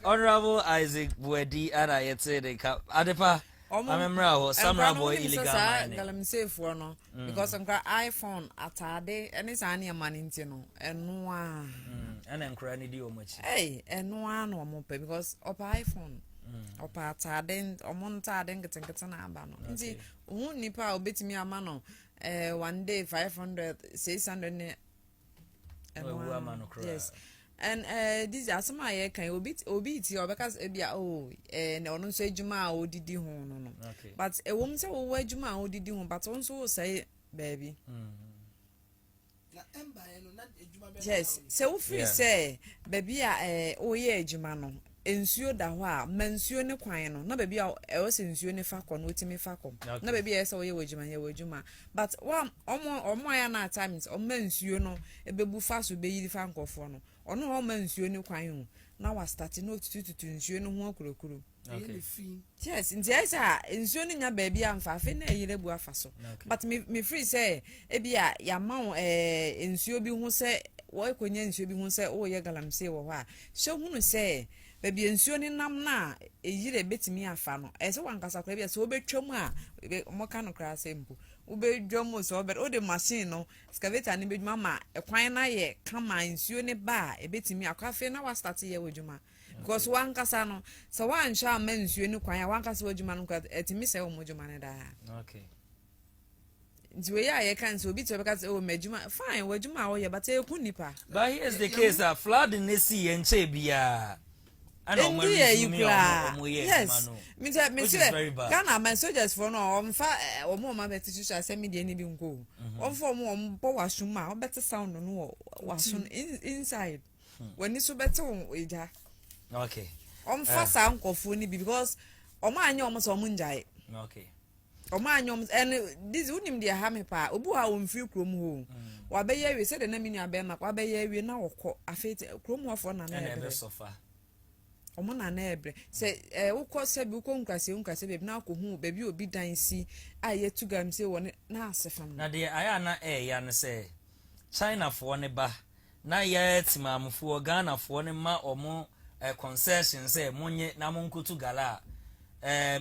Honorable Isaac Buedi and I say the cap Adepa. I'm Samra boy illegal mining. Safe for no because I'm got iPhone atade and it's any money no and one and then cranny do much. Hey, and one or more because up iPhone. Opa atade or monta then getting abano. See, won't nipa will bet me a mano 1 day 500 600 yes. And this are some I can obit or because and on say Juma or did you no. But a woman say where Juma or did you but also say baby. Yes, so free say baby oh yeah Jumano. Ensuo da ho a mansuo ne kwan no na baby a was ensuo ne fa kon wetimi fa kom na baby a say ye wajuma but one omo ya na times o mansuo no ebebu fa so be yiri fa nkofo no ono o mansuo ne kwan ho na wa start no tutu ensuo ne ho akurokuro yes nti esa ensuo ne nya baby amfa afi na yire bu afa so but me free say e bia ya ma ensuo bi ho say wo ekonya ensuo bi ho say o ye galamse wo ho a hye hunu say baby ensuo ni nam na eyire betimi afa no ese wankasa kra bia se obetwam a mo ka no kra sempo obedwam so obet o de machine no excavator ni bedwuma ma ekwan na ye kama ensuo ni ba ebetimi akwafe na wa start ye wodwuma because wankasa no so wansha ma ensuo ni kwan wankasa wodwuma no kra etimi se wo modwuma ne da okay nti we ya ye kan so obi to because o medwuma fine wodwuma wo ye but e ku nipa but here's the case flood in the sea and che bia yes, me Ghana my soldiers for no on fa o mo ma better to say me dey ni bi nko on for mo on po wasuma o better sound no wasun inside when you so better eja okay on fa sa nkofo ni because o ma anya o mo so mo njai okay o ma anya and this unim dey ha me pa obu ha o mfiri krom ho wa be ye we say the na me nua be ma wa be ye we na wokọ afete krom ho afọ na na ebe sofa omo na na ebre se ukọ se bi ukọ nkase be na akọhu be bi obi dan si aye tugam se woni na asefam na de aya na ya ne se China fo ne ba na ya timamfo Ghana fo ne ma omo concession se monye na monkotu gala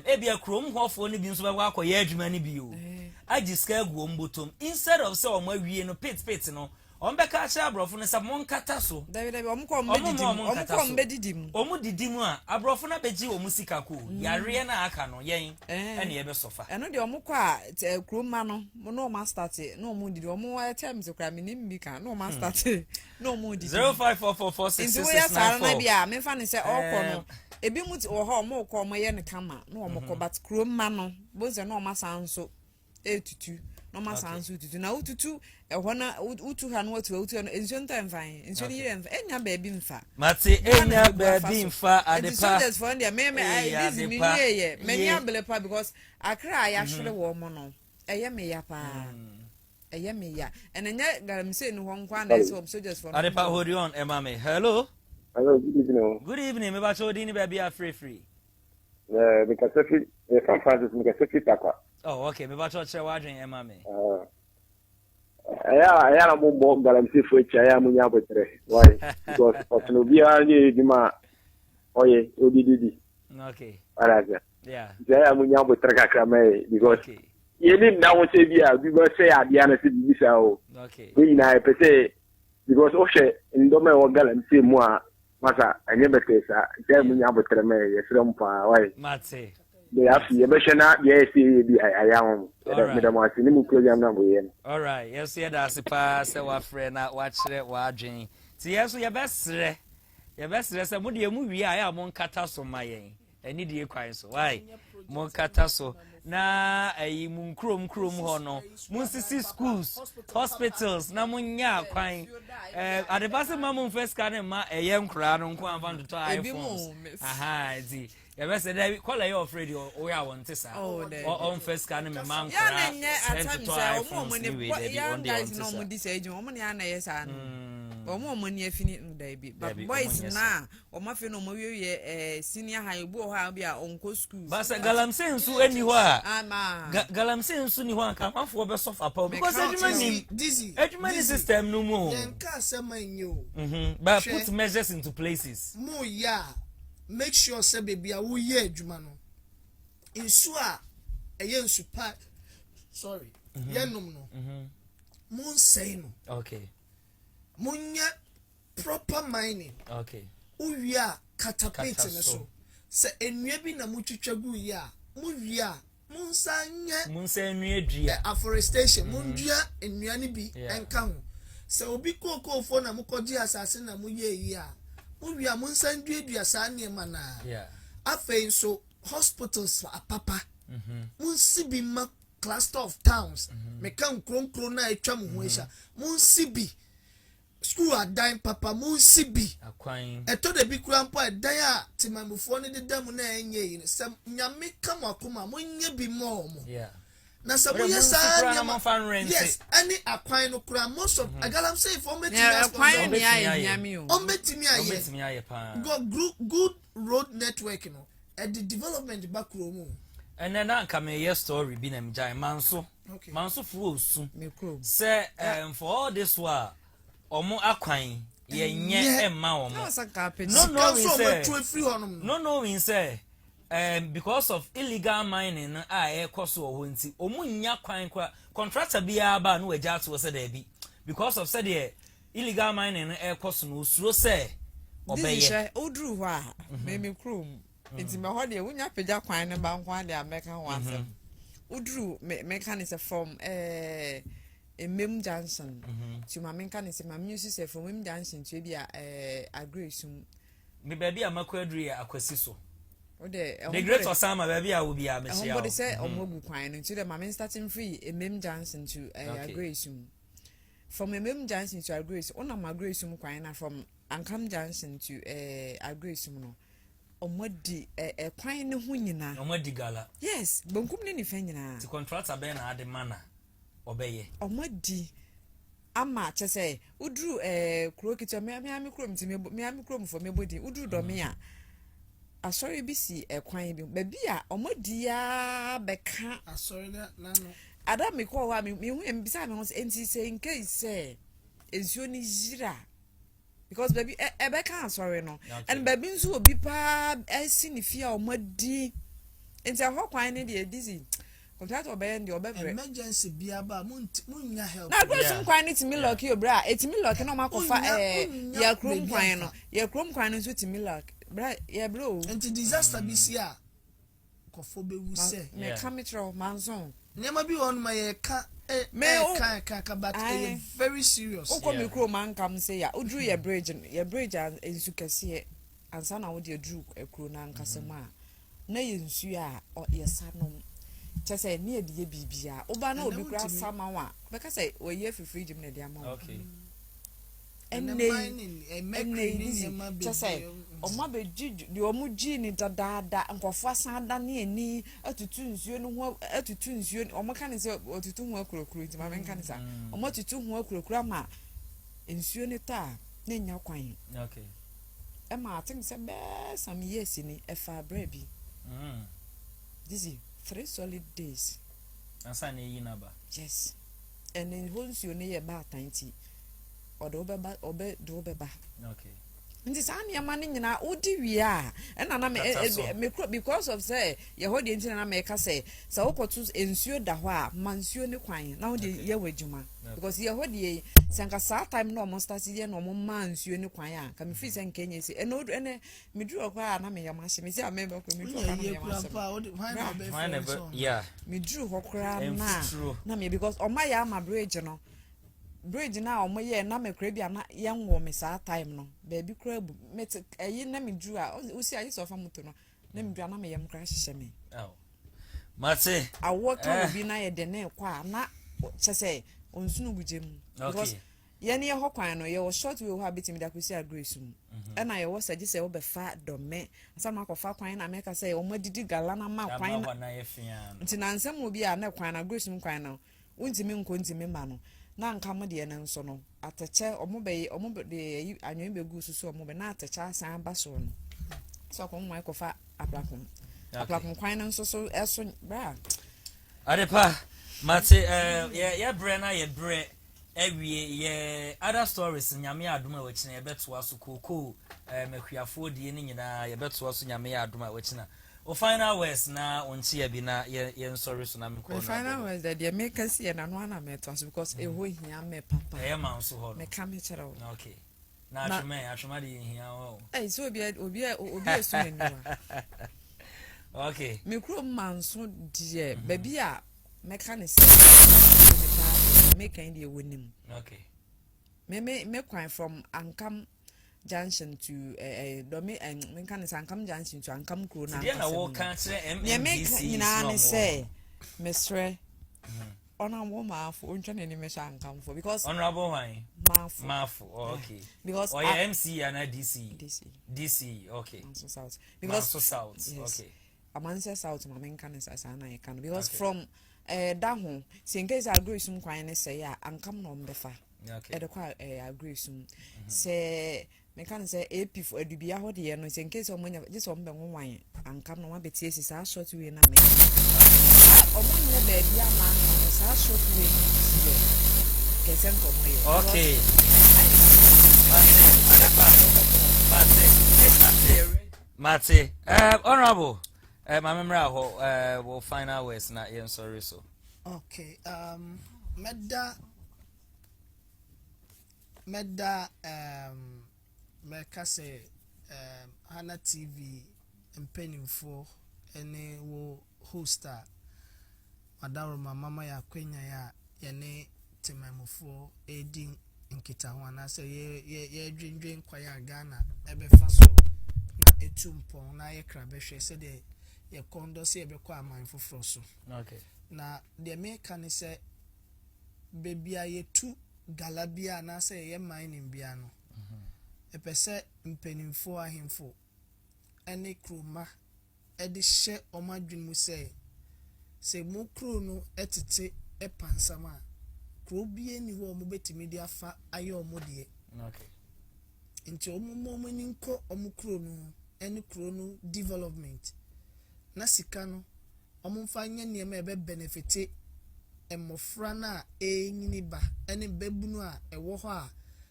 ebia krom hofo ne bi nso ba akọ ya adwuma ne bi o agiska guo mbotom instead of se omo awie no pit no ombeka cha abrofo ne sa monkata so David omko mbedidim omu didim a abrofo na beji omu sika ko yare na aka no yen ene ye be sofa eno de omko a kroma no no ma start no omu didi omu terms kra minim bi kan no ma start no omu didi 05444669 na bia me fa ne se okọ no ebi muti wo ha omu ko omo ye ne kama no omu ko but kroma no bo se no ma sanso etutu no ma sanso tutu na ututu ehona utu ha no watu utu no enso time fine enso ni yire mfa enya baby mfa mate enya baby mfa adepa so just for there me this me ye many abelepa because akra ya hwere wo mo no eye me ya pa eye me ya enenya garam say no ho nkwa na so just for adepa hold on emame hello good evening me ba chodi ni baby a free because if Francis me takwa oh okay me ba chodi wadwen emame I am more galamsey for each I am munyabotre. Why? Because Otunobia ni eduma oye odididi. Okay. Alaga. Yeah. I am munyabotre kakra me because you need now say bia because say adia na se bisa o. Okay. We na pese because o she ndome o galamsey mu a masa anye betesa. I am munyabotre me yesrem pa why? Mate. they have to be na yes I am madam I see mu program na boye. All right, yes, yeah, that's pa say wa frɛ na wa kyerɛ wa adwen. Ti yes so ye bɛsrɛ. Ye bɛsrɛ sɛ mo de mu wi a mo nkata so ma yɛn. Ani de kwan so. Why? Mo nkata so. Na ayi mu nkrom ho no. Mo sisi schools, hospitals na mo nya kwan. Adebase ma mo first kan ma ɛyɛ nkura no nko anfa ntoto iPhones. Aha, zi. Ya bɛsɛ dɛ call you afraid o ya won tesa. On first kan me man nkura. Ya na atam say omo ni young guys no mo di say ejun omo ni ana yesa no. Omo ni afini da bi. But boys na omo afi no mo wiye senior high bu ho a bi a onko school. Basa galamse nsu ani ho a. Galamse nsu ni ho anka mafo be sofa pa because edwuma ni system no mu. Yenka asema nyo. But put measures into places. Mo ya make sure say baby a wo ye adwuma no. Nsu a eye nsu pa. Sorry. Yenom no. Mo nsay no. Okay. Munya proper mining. Okay. Uwia catapult ne so. Se enua bi na mutwitwa gu yi a, muwia munsa enua dua. Afforestation mundua enua ne bi enka ho. Se obi kokofo na mukoji asase na muye yi a, muwia munsa ndua saa ne ma na. Yeah. Afei so hospitals apapa. Munsibi ma cluster of towns. Meka nkronkro na etwa mu ho ehia. Munsibi school adan papa munsibi akwan eto de bi kura mpo adan a timamufo ne dedam na enye yi sem nyame kam akoma monye bi mo yeah na sabu yes yes any akwan no kura most of agalam say for me akwan ni aye nyame o ombetimi aye go good road network no at the development bakro mu and then na come a story bi na mjai manso fu osu say for all this while omo akwan yenye emma omo no knowing say because of illegal mining koso ho nti omo nya kwan kwa contractor bia ba no agya to say there bi because of say the illegal mining koso no usuro say obeye odru ho a me krom nti me ho de wonya pagya kwan ne ba nkwan de ameka ho asem odru mechanism from Mem Johnson to my mechanics, my music from Mem Johnson to be a great soon. Me baby, I'm a quadri aquasiso. The great Osama baby, I will be a messiah. Somebody said, or more quine until the mammy starting free a Mem Johnson to a great soon. From a Mem Johnson to a grace, on my great soon quine from Ancam Johnson to a great soon. Or muddy a quine wingina. Or muddy gala. Yes, Bunkum any fenina. To contract a ben at the manor. Obey omodi ama che say udru krokita me krom ti me krom for me body udru do me a asori bi si kwan bi baby a omodi ya beka asori na no ada me ko wa me hu mbisa me ho enti say in case say ensuo ni jira because baby beka asori no and baby nso obi pa esi ni fia omodi enti a kwan ne de Dizzi contract obey ndi obevre emergency bia ba munya help na question kwan ni timi lock you bra etimi lock na makofa ya krom kwan no ya krom kwan no so timi lock bra ya bro enti disaster bi si a kofo be wu se me kamitro manzon nema bi won ma ye ka ka but very serious o ko me krom man kam say ya odru ya bridge and ensu kese ansa na wo de dru ekro na nkasema na ye nsu a ye sanom chese ni ediye bibia oba na obi kura sama wa beka say oye fifiri jim na dia ma okay chese oma be jiju di omu ji ni dada nkofo asada na eni atutu nsuo no ho atutu nsuo omo kan say otutu ho akurokuro nti ma menka nisa omo tutu ho akurokuro ma nsuo ni ta na nya kwan okay e ma think say be some years ni e fa bra bi Dizzi 3 solid days. Ansana yi naba. Yes. And then once you near ba 90 or do beba. Okay. nti saa nneɛma no nyinaa wodi wie a ɛna na me because of say ye ho de nti na me ka say sɛ wokɔto nsuo da hɔ a ma nsuo ne kwan na wo de ye wadwuma because ye ho de sɛ nka saa time no mo start ye no mo ma nsuo ne kwan a ka me fi sɛ nkenye se ene me duru hɔ a na me yam ahye me se a me ba ko me duru hɔ na me yam ahye yeah me duru hɔ kra na me because o ma ya ama bridge no bridge na o mo ye na me kra bia na ye nwo me saa time no baby kra bu me eyi na me duru a o si ayi so fa moto no na me duru na me yam kra hyehye me oh mate awo ka obi na ye de ne kwa na kyese onsunu buje mu because ye ne ye ho kwan no ye wo short way ho abetimi da kwesi agresu mu na ye wo saje se wo be fa dome asa ma kofa kwan na me ka se o ma didi gala na ma kwan na ye fia nti na nsem obi a na kwan na agresu mu kwan na untimi nkontimi ma no na nka mo de ne nso no atache omo de anwen be gu susu omo be na atache asan ba so no so ko mo ko fa aplakum kwan nso so eso bra adepa mate ye bre na ye bre ewie ye other stories nyame adoma wachina ye beto aso koko makuafo die ni nyina ye beto aso nyame adoma wachina o final words na onchi ya bi na ye sorry so na me ko final words that they make us here na no na me to because e ho hia me papa e ma nso ho me ka me chere o okay na atwema de hia o so obi so ni wa okay me kro manso die ba bi a me ka ne se me kan de wonim okay me kwan from Ankam junction to domi me kan say Ankam junction to Ankam kro na na wo kan kire MNDC na ne say mesre ona wo maafo ontwa na ni me sha Ankam for because honorable why maafo okay because MC and DC okay so south because so south okay amanse south ma men kan say na ye kan because from da ho se in case agree sum kwan ne say ya Ankam no mbefa okay de kwa agree sum se me kan say AP for adubia ho de no se in case omonya just ombe nwan Ankam no ma betie si sa short way na me omonya be bia ma sa short way si kesen ko mo okay mate honorable my memory ho will final words na yen sorry so okay meda meka say Hana TV mpenimfo ene wo hoster madaro mama ya kwenya ya yene temamufo edin nkita ho na say ye dwendwen kwaya Ghana ebefa so na etumpon na ye krabehwe say de ye kondo say ebekọ amanfo so okay na de meka ne say bebia ye tu galabia na say ye mining bia no epese mpenimfo ahemfo ene kroma ede hye omadwin mu say se mo kro no etete epansama kro bie ni ho mo betimi dia fa aye omode okay nti omo ni nko omo kro no ene kro no development na sika no omo mfa nya niema ebe benefit emofra na enyini ba ene babunu a ewo ho a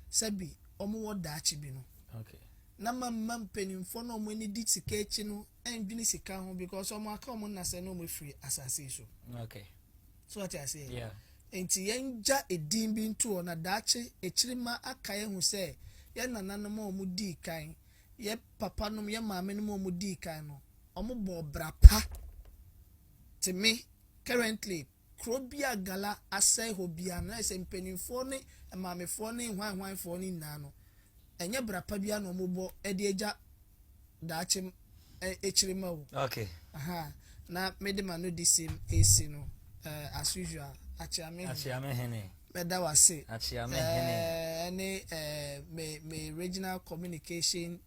sabi omo wo daachi bi no okay na mamma mpenimfo no omo ni di sika echi no endwini sika ho because omo aka omo na se no omo free asase so okay so what I say yeah enti yenja edin bi ntu na daachi echirima aka ye hu se ye nananom omo di kan ye papa nom ye maame nom omo di kan no omo bo brapa to me currently krobia gala asai hobia na se mpenimfo ne maamefo ne hwanhwanfo ne na no enye brapa bia no omo bo ede eja daachi echirima wo okay aha na medema no disim AC no as usual achiame hene beda wase achiame hene me regional communication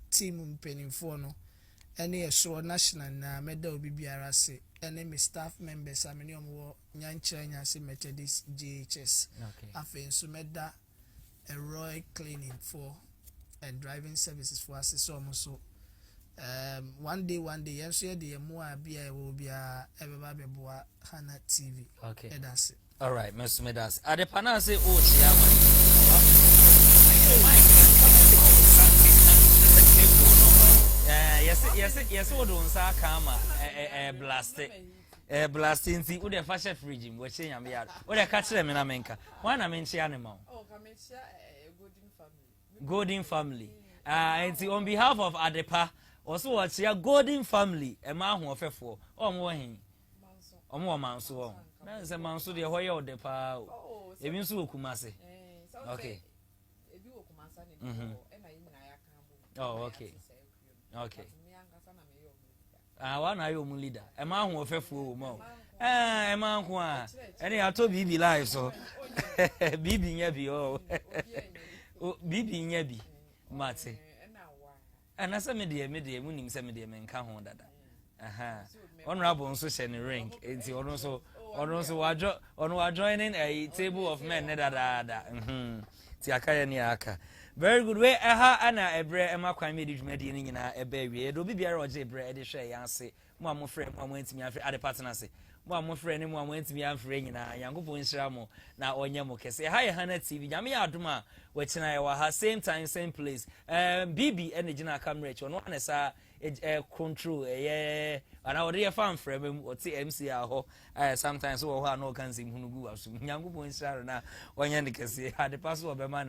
team mpenimfo no ene yeso national na meda obi biara se ene me staff members amene omwo nyankyeranya se Methodist GHS okay afen so meda a Royal Cleaning for and driving services for us so so one day yenso ye de mo a bia e wo bia e beba beboa Hana TV okay edase All right, Mr. Medas. Adepana say, oh, see, yes, what don't say, Kama, blast it. Blasting the Ude fashion fridge, we're saying, I'm here. What I catch them in America. One, I mean, she animal. Oh, Golden family. And on behalf of Adepa, also what's your golden family, a man who offer for, or more him. Or more man so. That's a man so the Hoyo de Pa. It means to Kumasi. Okay. Oh, okay. Okay. One are your leader. A man who offer for more. A man who are. And I told BB live so. BB Yabi, oh. BB Yabi. Mate. And as a media, winning some media men can't hold that. Aha. Honorable social ring. It's also on joining a table of men. Tiakaya Niaka. Very good way. Aha, Anna, a bread, and my quite media in a baby. It will be a Roger bread, a share, and say, Mamma friend, one went to me after other partners. Mamma friend, and one went to me after ringing a young people in Shramo. Now, on Yamoke say, Hi, Hana TV, Yami Aduma, which I was same time, same place. BB and the General Camrich, or not as a control, and our dear farm frame, or TMC, sometimes, or no can see Munugu, young people in Sharana, or Yannick, had the password of a man.